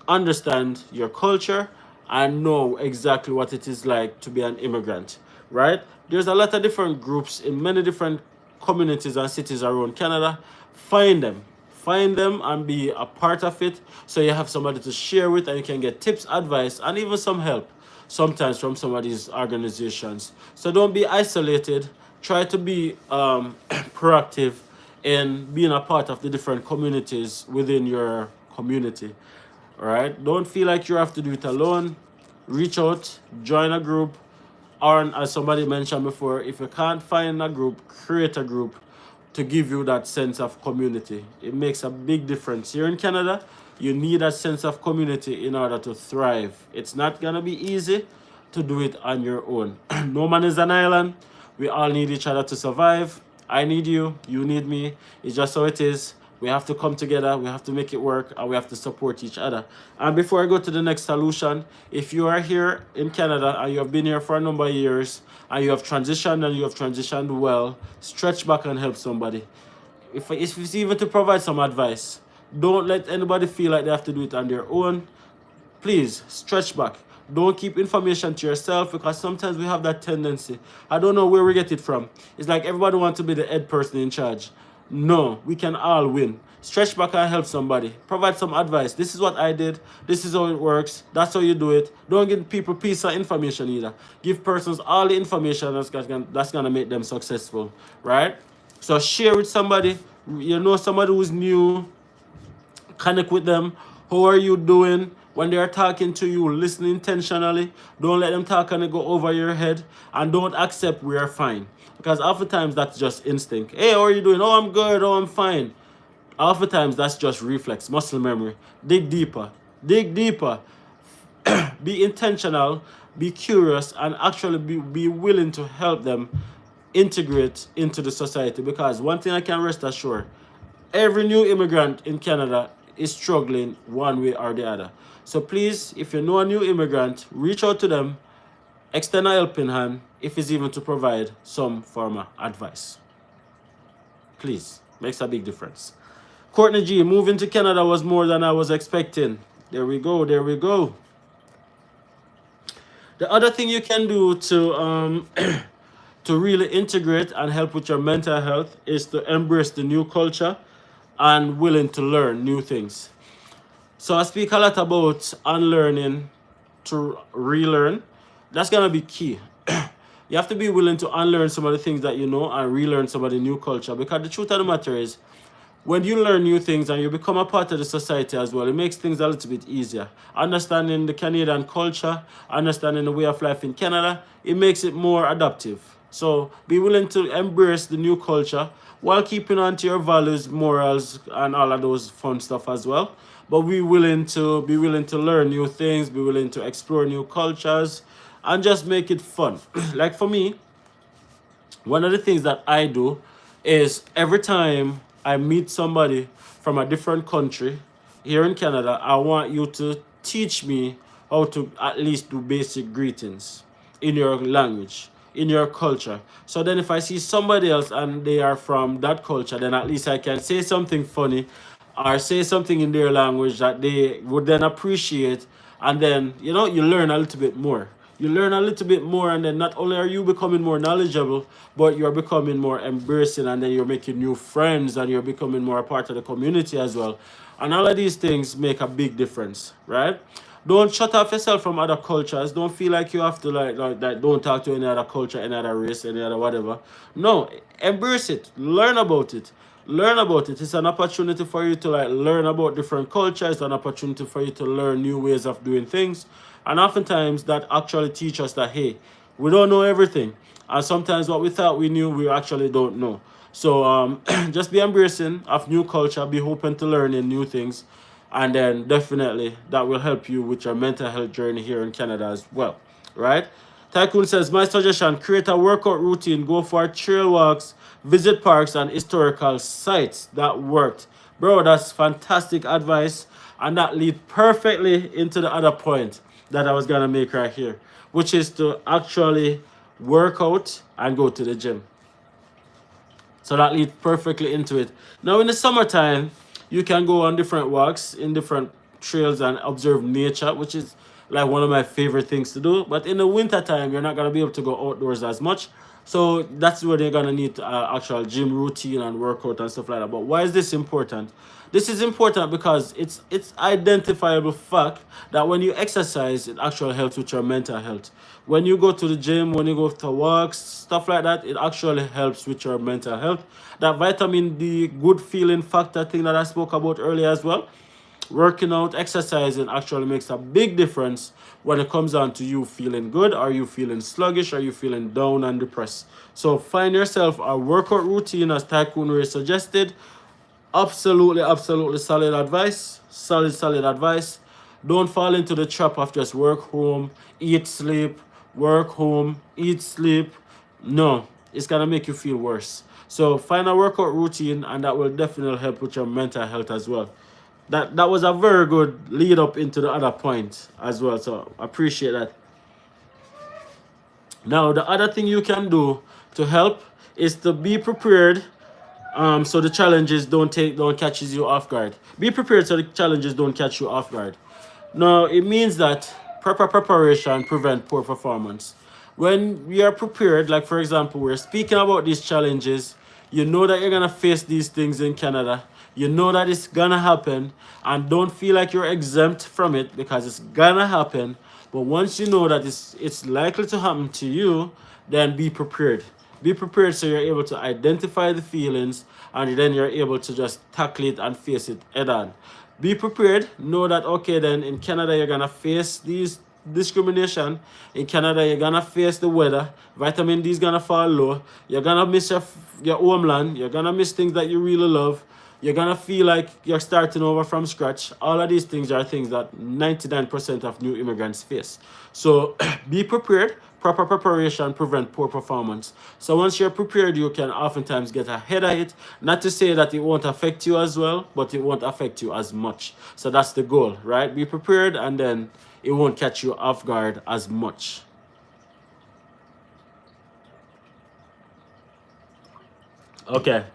understand your culture and know exactly what it is like to be an immigrant, right? There's a lot of different groups in many different communities and cities around Canada. Find them. find them and be a part of it, so you have somebody to share with and you can get tips, advice, and even some help sometimes from some of these organizations. So don't be isolated. Try to be proactive in being a part of the different communities within your community. All right, don't feel like you have to do it alone. Reach out, join a group, or as somebody mentioned before, if you can't find a group, create a group to give you that sense of community. It makes a big difference. Here in Canada, you need a sense of community in order to thrive. It's not gonna be easy to do it on your own. No man is an island. We all need each other to survive. I need you, you need me. It's just how it is. We have to come together, we have to make it work, and we have to support each other. And before I go to the next solution, if you are here in Canada and you have been here for a number of years and you have transitioned and you have transitioned well, stretch back and help somebody. If it's even to provide some advice, don't let anybody feel like they have to do it on their own. Please stretch back. Don't keep information to yourself, because sometimes we have that tendency. I don't know where we get it from. It's like everybody wants to be the head person in charge. No, we can all win. Stretch back and help somebody. Provide some advice. This is what I did. This is how it works. That's how you do it. Don't give people piece of information either. Give persons all the information that's gonna make them successful, right? So share with somebody. You know somebody who's new. Connect with them. How are you doing? When they are talking to you, listen intentionally. Don't let them talk and they go over your head. And don't accept we are fine. Because oftentimes that's just instinct. Hey, how are you doing? Oh, I'm good. Oh, I'm fine. Oftentimes that's just reflex, muscle memory. Dig deeper. Dig deeper. Be intentional. Be curious. And actually be willing to help them integrate into the society. Because one thing I can rest assured, every new immigrant in Canada is struggling one way or the other. So please, if you know a new immigrant, reach out to them, extend a helping hand, if it's even to provide some form of advice. Please, makes a big difference. Courtney G, moving to Canada was more than I was expecting. There we go, there we go. The other thing you can do to to really integrate and help with your mental health is to embrace the new culture and willing to learn new things. So I speak a lot about unlearning to relearn. That's gonna be key. You have to be willing to unlearn some of the things that you know and relearn some of the new culture. Because the truth of the matter is, when you learn new things and you become a part of the society as well, it makes things a little bit easier. Understanding the Canadian culture, understanding the way of life in Canada, it makes it more adaptive. So be willing to embrace the new culture while keeping on to your values, morals, and all of those fun stuff as well. But be willing to learn new things, be willing to explore new cultures, and just make it fun. Like for me, one of the things that I do is every time I meet somebody from a different country here in Canada, I want you to teach me how to at least do basic greetings in your language, in your culture. So then if I see somebody else and they are from that culture, then at least I can say something funny or say something in their language that they would then appreciate. And then, you know, you learn a little bit more. You learn a little bit more, and then not only are you becoming more knowledgeable, but you're becoming more embracing, and then you're making new friends, and you're becoming more a part of the community as well. And all of these things make a big difference, right? Don't shut off yourself from other cultures. Don't feel like you have to like that. Don't talk to any other culture, any other race, any other whatever. No, embrace it. Learn about it. Learn about it. It's an opportunity for you to like learn about different cultures. It's an opportunity for you to learn new ways of doing things. And oftentimes that actually teach us that, hey, we don't know everything. And sometimes what we thought we knew, we actually don't know. So just be embracing of new culture, be open to learning new things. And then definitely that will help you with your mental health journey here in Canada as well, right? Tycoon says, my suggestion, create a workout routine, go for trail walks, visit parks and historical sites. That worked. Bro, that's fantastic advice. And that leads perfectly into the other point that I was going to make right here, which is to actually work out and go to the gym. So that leads perfectly into it. Now in the summertime, you can go on different walks in different trails and observe nature, which is like one of my favorite things to do. But in the winter time, you're not gonna be able to go outdoors as much. So that's where they're gonna need actual gym routine and workout and stuff like that. But why is this important? This is important because it's identifiable fact that when you exercise, it actually helps with your mental health. When you go to the gym, when you go to walks, stuff like that, it actually helps with your mental health. That vitamin D, good feeling factor thing that I spoke about earlier as well. Working out, exercising actually makes a big difference when it comes down to you feeling good, or you feeling sluggish, or you feeling down and depressed. So find yourself a workout routine as Tycoon Ray suggested. Absolutely, absolutely solid advice. Solid advice. Don't fall into the trap of just work, home, eat, sleep, work, home, eat, sleep. No, it's gonna make you feel worse. So find a workout routine, and that will definitely help with your mental health as well. That was a very good lead up into the other point as well. So appreciate that. Now the other thing you can do to help is to be prepared, so the challenges don't catches you off guard. Be prepared so the challenges don't catch you off guard. Now it means that proper preparation prevent poor performance. When we are prepared, like for example, we're speaking about these challenges, you know that you're gonna face these things in Canada. You know that it's gonna happen, and don't feel like you're exempt from it, because it's gonna happen. But once you know that it's likely to happen to you, then be prepared. Be prepared so you're able to identify the feelings, and then you're able to just tackle it and face it head on. Be prepared. Know that, okay, then in Canada you're gonna face these discrimination. In Canada you're gonna face the weather. Vitamin D is gonna fall low. You're gonna miss your homeland. You're gonna miss things that you really love. You're gonna feel like you're starting over from scratch. All of these things are things that 99% of new immigrants face. So be prepared. Proper preparation prevent poor performance. So once you're prepared, you can oftentimes get ahead of it. Not to say that it won't affect you as well, but it won't affect you as much. So that's the goal, right? Be prepared, and then it won't catch you off guard as much. Okay.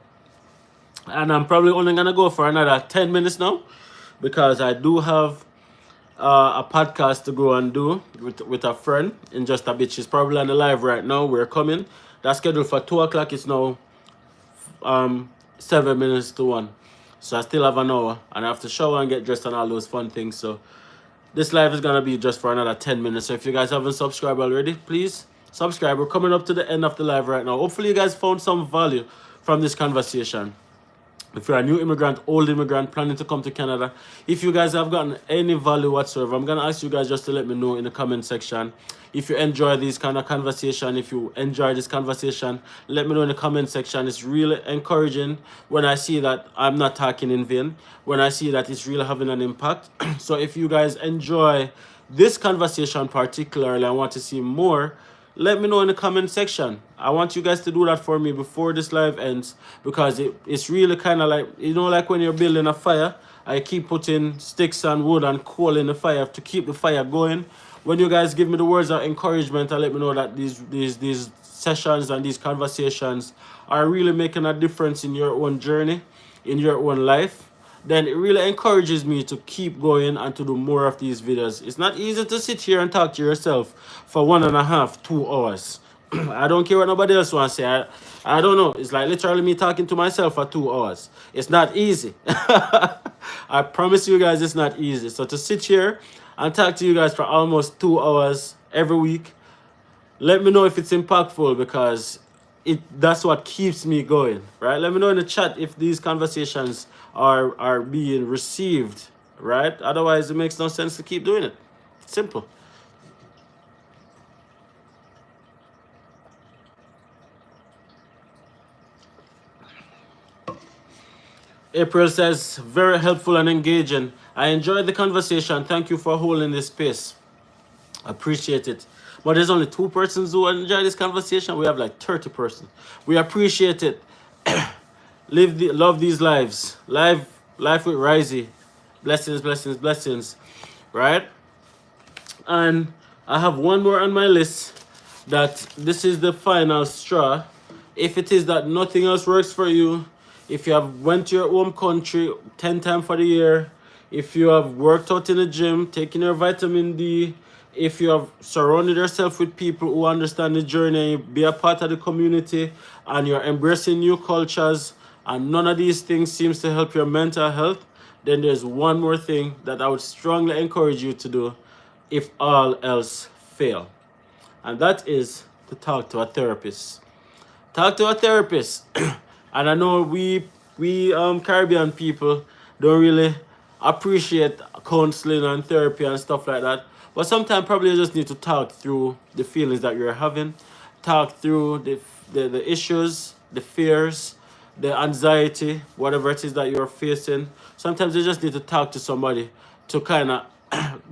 And I'm probably only gonna go for another 10 minutes now, because I do have a podcast to go and do with a friend in just a bit. She's probably on the live right now. We're coming. That's scheduled for 2 o'clock. It's now 7 minutes to 1. So I still have an hour, and I have to shower and get dressed and all those fun things. So this live is gonna be just for another 10 minutes. So if you guys haven't subscribed already, please subscribe. We're coming up to the end of the live right now. Hopefully you guys found some value from this conversation. If you're a new immigrant, old immigrant, planning to come to Canada, if you guys have gotten any value whatsoever, I'm going to ask you guys just to let me know in the comment section. If you enjoy these kind of conversation, if you enjoy this conversation, let me know in the comment section. It's really encouraging when I see that I'm not talking in vain, when I see that it's really having an impact. So if you guys enjoy this conversation particularly, I want to see more, let me know in the comment section. I want you guys to do that for me before this live ends, because it's really kind of like, you know, like when you're building a fire, I keep putting sticks and wood and coal in the fire to keep the fire going. When you guys give me the words of encouragement and let me know that these sessions and these conversations are really making a difference in your own journey, in your own life, then it really encourages me to keep going and to do more of these videos. It's not easy to sit here and talk to yourself for 1.5, 2 hours. I don't care what nobody else wants to say. I don't know. It's like literally me talking to myself for 2 hours. It's not easy. I promise you guys it's not easy. So to sit here and talk to you guys for almost 2 hours every week, let me know if it's impactful, because that's what keeps me going, right? Let me know in the chat if these conversations are being received, right? Otherwise it makes no sense to keep doing it. Simple. April says, very helpful and engaging. I enjoyed the conversation. Thank you for holding this space. Appreciate it. But there's only 2 persons who enjoy this conversation. We have like 30 persons. We appreciate it. Love these lives. Life with Risey. Blessings, blessings, blessings. Right? And I have one more on my list, that this is the final straw. If it is that nothing else works for you, if you have went to your home country 10 times for the year, if you have worked out in the gym, taking your vitamin D, if you have surrounded yourself with people who understand the journey, be a part of the community, and you're embracing new cultures, and none of these things seems to help your mental health, then there's one more thing that I would strongly encourage you to do if all else fail. And that is to talk to a therapist. Talk to a therapist. And I know we Caribbean people don't really appreciate counseling and therapy and stuff like that. But sometimes probably you just need to talk through the feelings that you're having, talk through the issues, the fears, the anxiety, whatever it is that you're facing. Sometimes you just need to talk to somebody to kind of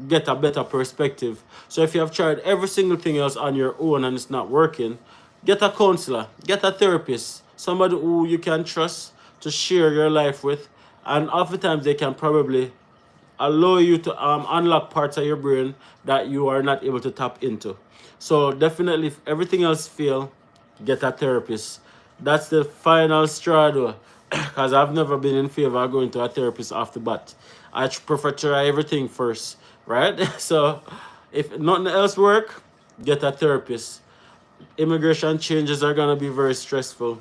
get a better perspective. So if you have tried every single thing else on your own and it's not working, get a counselor, get a therapist, somebody who you can trust to share your life with. And oftentimes they can probably allow you to unlock parts of your brain that you are not able to tap into. So definitely, if everything else fail, get a therapist. That's the final straw though, because I've never been in favor of going to a therapist off the bat. I prefer to try everything first, right? So if nothing else work, get a therapist. Immigration changes are gonna be very stressful.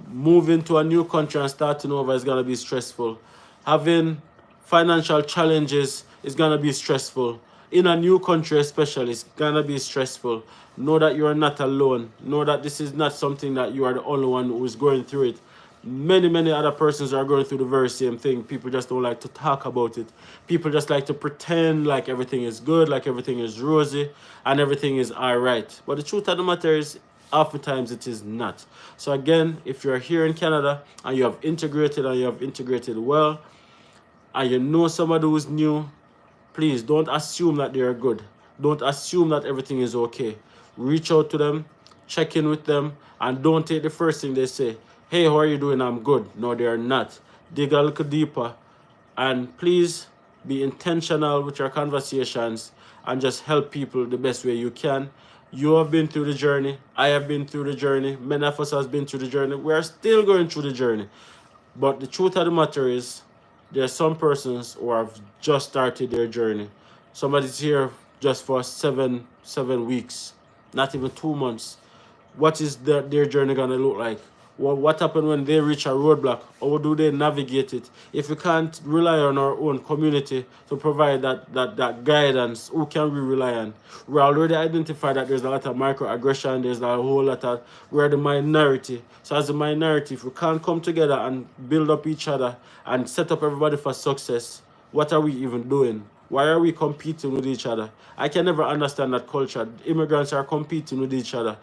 Moving to a new country and starting over is gonna be stressful. Having financial challenges is gonna be stressful. In a new country especially, it's gonna be stressful. Know that you are not alone. Know that this is not something that you are the only one who is going through it. Many other persons are going through the very same thing. People just don't like to talk about it. People just like to pretend like everything is good, like everything is rosy, and everything is all right. But the truth of the matter is, oftentimes it is not. So again, if you're here in Canada and you have integrated well, and you know somebody who's new, please don't assume that they are good. Don't assume that everything is okay. Reach out to them, check in with them, and don't take the first thing they say. Hey, how are you doing? I'm good. No, they are not. Dig a little deeper. And please be intentional with your conversations and just help people the best way you can. You have been through the journey. I have been through the journey. Many of us have been through the journey. We are still going through the journey. But the truth of the matter is, there are some persons who have just started their journey. Somebody's here just for seven weeks, not even 2 months. What is their journey gonna look like? What happens when they reach a roadblock? How do they navigate it? If we can't rely on our own community to provide that guidance, who can we rely on? We already identified that there's a lot of microaggression, there's a whole lot of, we're the minority. So as a minority, if we can't come together and build up each other and set up everybody for success, what are we even doing? Why are we competing with each other? I can never understand that culture. Immigrants are competing with each other.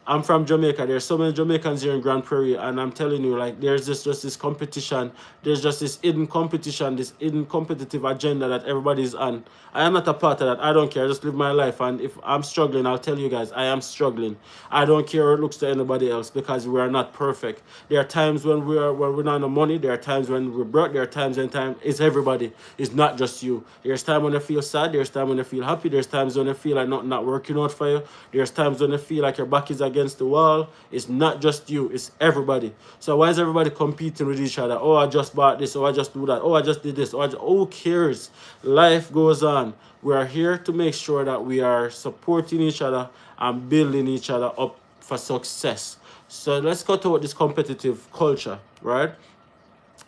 I'm from Jamaica. There's so many Jamaicans here in Grand Prairie, and I'm telling you, like, there's just this competition. There's just this hidden competition, this hidden competitive agenda that everybody's on. I am not a part of that. I don't care. I just live my life, and if I'm struggling, I'll tell you guys, I am struggling. I don't care how it looks to anybody else because we are not perfect. There are times when we're not on money. There are times when we're broke. There are times when it's everybody. It's not just you. There's times when you feel sad. There's times when you feel happy. There's times when you feel like nothing not working out for you. There's times when you feel like your back is against the wall. It's not just you, it's everybody. So why is everybody competing with each other? Oh, I just bought this, oh, I just do that, oh, I just did this, who cares? Life goes on. We are here to make sure that we are supporting each other and building each other up for success. So let's go to this competitive culture, right?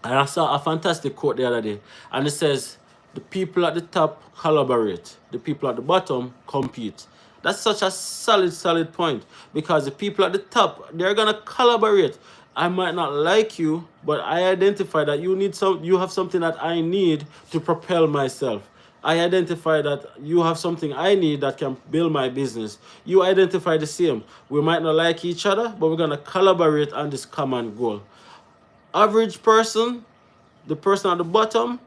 And I saw a fantastic quote the other day, and it says, the people at the top collaborate, the people at the bottom compete. That's such a solid point, because the people at the top, they're gonna collaborate. I might not like you, but I identify that you have something that I need to propel myself. I identify that you have something I need that can build my business. You identify the same. We might not like each other, but we're gonna collaborate on this common goal. Average person, the person at the bottom,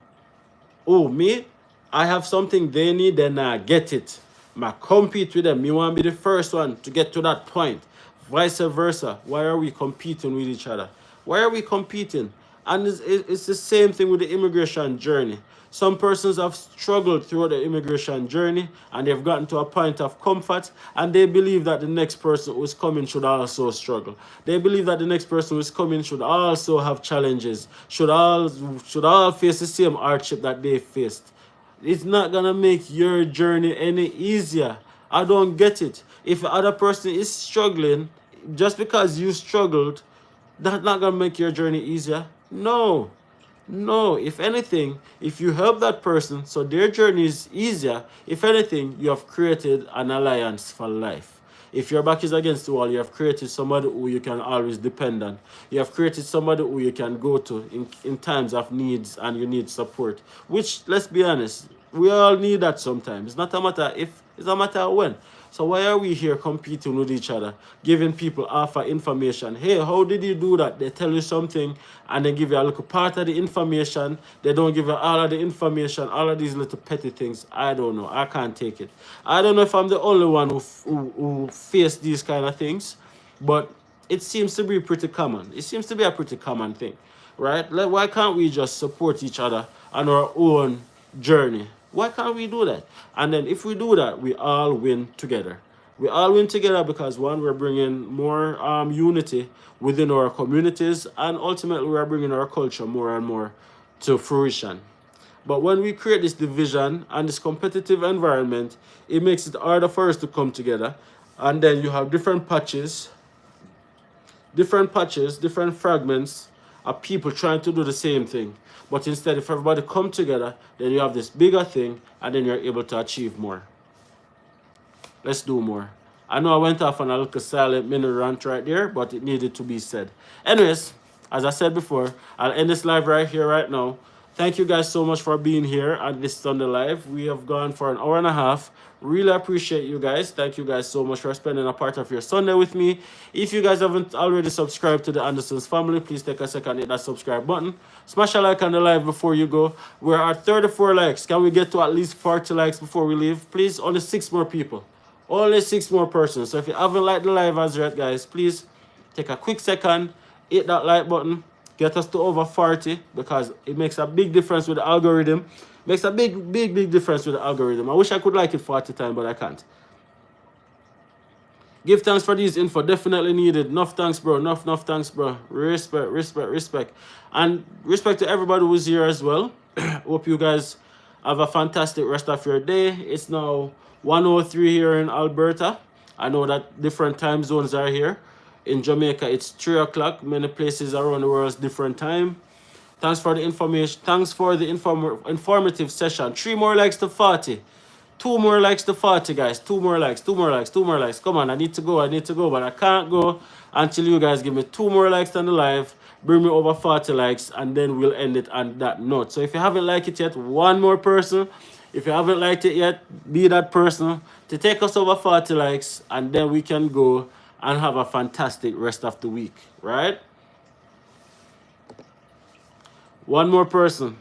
oh, me, I have something they need, then I get it. I compete with them. You want to be the first one to get to that point. Vice versa. Why are we competing with each other? Why are we competing? And it's the same thing with the immigration journey. Some persons have struggled throughout the immigration journey and they've gotten to a point of comfort, and they believe that the next person who is coming should also struggle. They believe that the next person who is coming should also have challenges, should all face the same hardship that they faced. It's not gonna make your journey any easier. I don't get it. If the other person is struggling, just because you struggled, that's not gonna make your journey easier. No. No, if anything, if you help that person so their journey is easier, if anything, you have created an alliance for life. If your back is against the wall, you have created somebody who you can always depend on. You have created somebody who you can go to in times of needs and you need support. Which, let's be honest, we all need that sometimes. It's not a matter if, it's a matter of when. So why are we here competing with each other, giving people half information? Hey, how did you do that? They tell you something and they give you a little part of the information. They don't give you all of the information, all of these little petty things. I don't know. I can't take it. I don't know if I'm the only one who face these kind of things, but it seems to be pretty common. It seems to be a pretty common thing, right? Why can't we just support each other on our own journey? Why can't we do that? And then if we do that, we all win together. We all win together because, one, we're bringing more unity within our communities, and ultimately we're bringing our culture more and more to fruition. But when we create this division and this competitive environment, it makes it harder for us to come together. And then you have different patches, different fragments of people trying to do the same thing. But instead, if everybody come together, then you have this bigger thing, and then you're able to achieve more. Let's do more. I know I went off on a little silent mini rant right there, but it needed to be said. Anyways, as I said before, I'll end this live right here, right now. Thank you guys so much for being here at this Sunday live. We have gone for an hour and a half. Really appreciate you guys. Thank you guys so much for spending a part of your Sunday with me. If you guys haven't already subscribed to the Andersons family, please take a second, hit that subscribe button. Smash a like on the live before you go. We're at 34 likes. Can we get to at least 40 likes before we leave? Please, only 6 more people. Only 6 more persons. So if you haven't liked the live as yet, guys, please take a quick second, hit that like button. Get us to over 40 because it makes a big difference with the algorithm. Makes a big difference with the algorithm. I wish I could like it 40 times, but I can't. Give thanks for these info. Definitely needed. Enough thanks, bro. Enough thanks, bro. Respect. And respect to everybody who's here as well. Hope you guys have a fantastic rest of your day. It's now 1:03 here in Alberta. I know that different time zones are here. In Jamaica, it's 3 o'clock. Many places around the world, it's different time. Thanks for the information. Thanks for the informative session. 3 more likes to 40. 2 more likes to 40, guys. 2 more likes. Come on, I need to go, but I can't go until you guys give me 2 more likes on the live. Bring me over 40 likes, and then we'll end it on that note. So if you haven't liked it yet, 1 more person. If you haven't liked it yet, be that person to take us over 40 likes, and then we can go and have a fantastic rest of the week, right? 1 more person.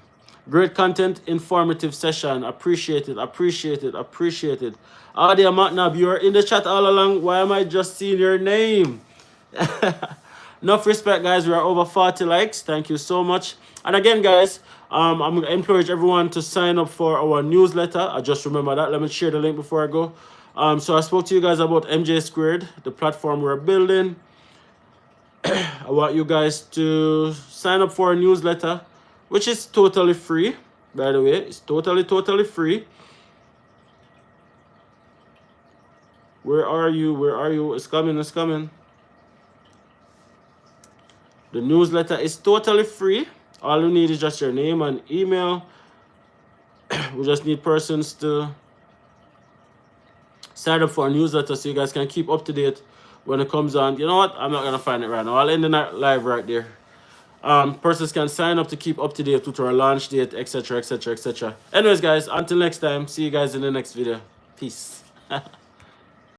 Great content, informative session. Appreciate it. Adia Matnab, you are in the chat all along. Why am I just seeing your name? Enough respect, guys. We are over 40 likes. Thank you so much. And again, guys, I'm going to encourage everyone to sign up for our newsletter. I just remember that. Let me share the link before I go. So I spoke to you guys about MJ Squared, the platform we're building. I want you guys to sign up for a newsletter, which is totally free, by the way. It's totally free. Where are you? It's coming. The newsletter is totally free. All you need is just your name and email. We just need persons to sign up for a newsletter so you guys can keep up to date when it comes on. You know what? I'm not going to find it right now. I'll end the live right there. Persons can sign up to keep up to date with our launch date, etc. Anyways, guys, until next time, see you guys in the next video. Peace.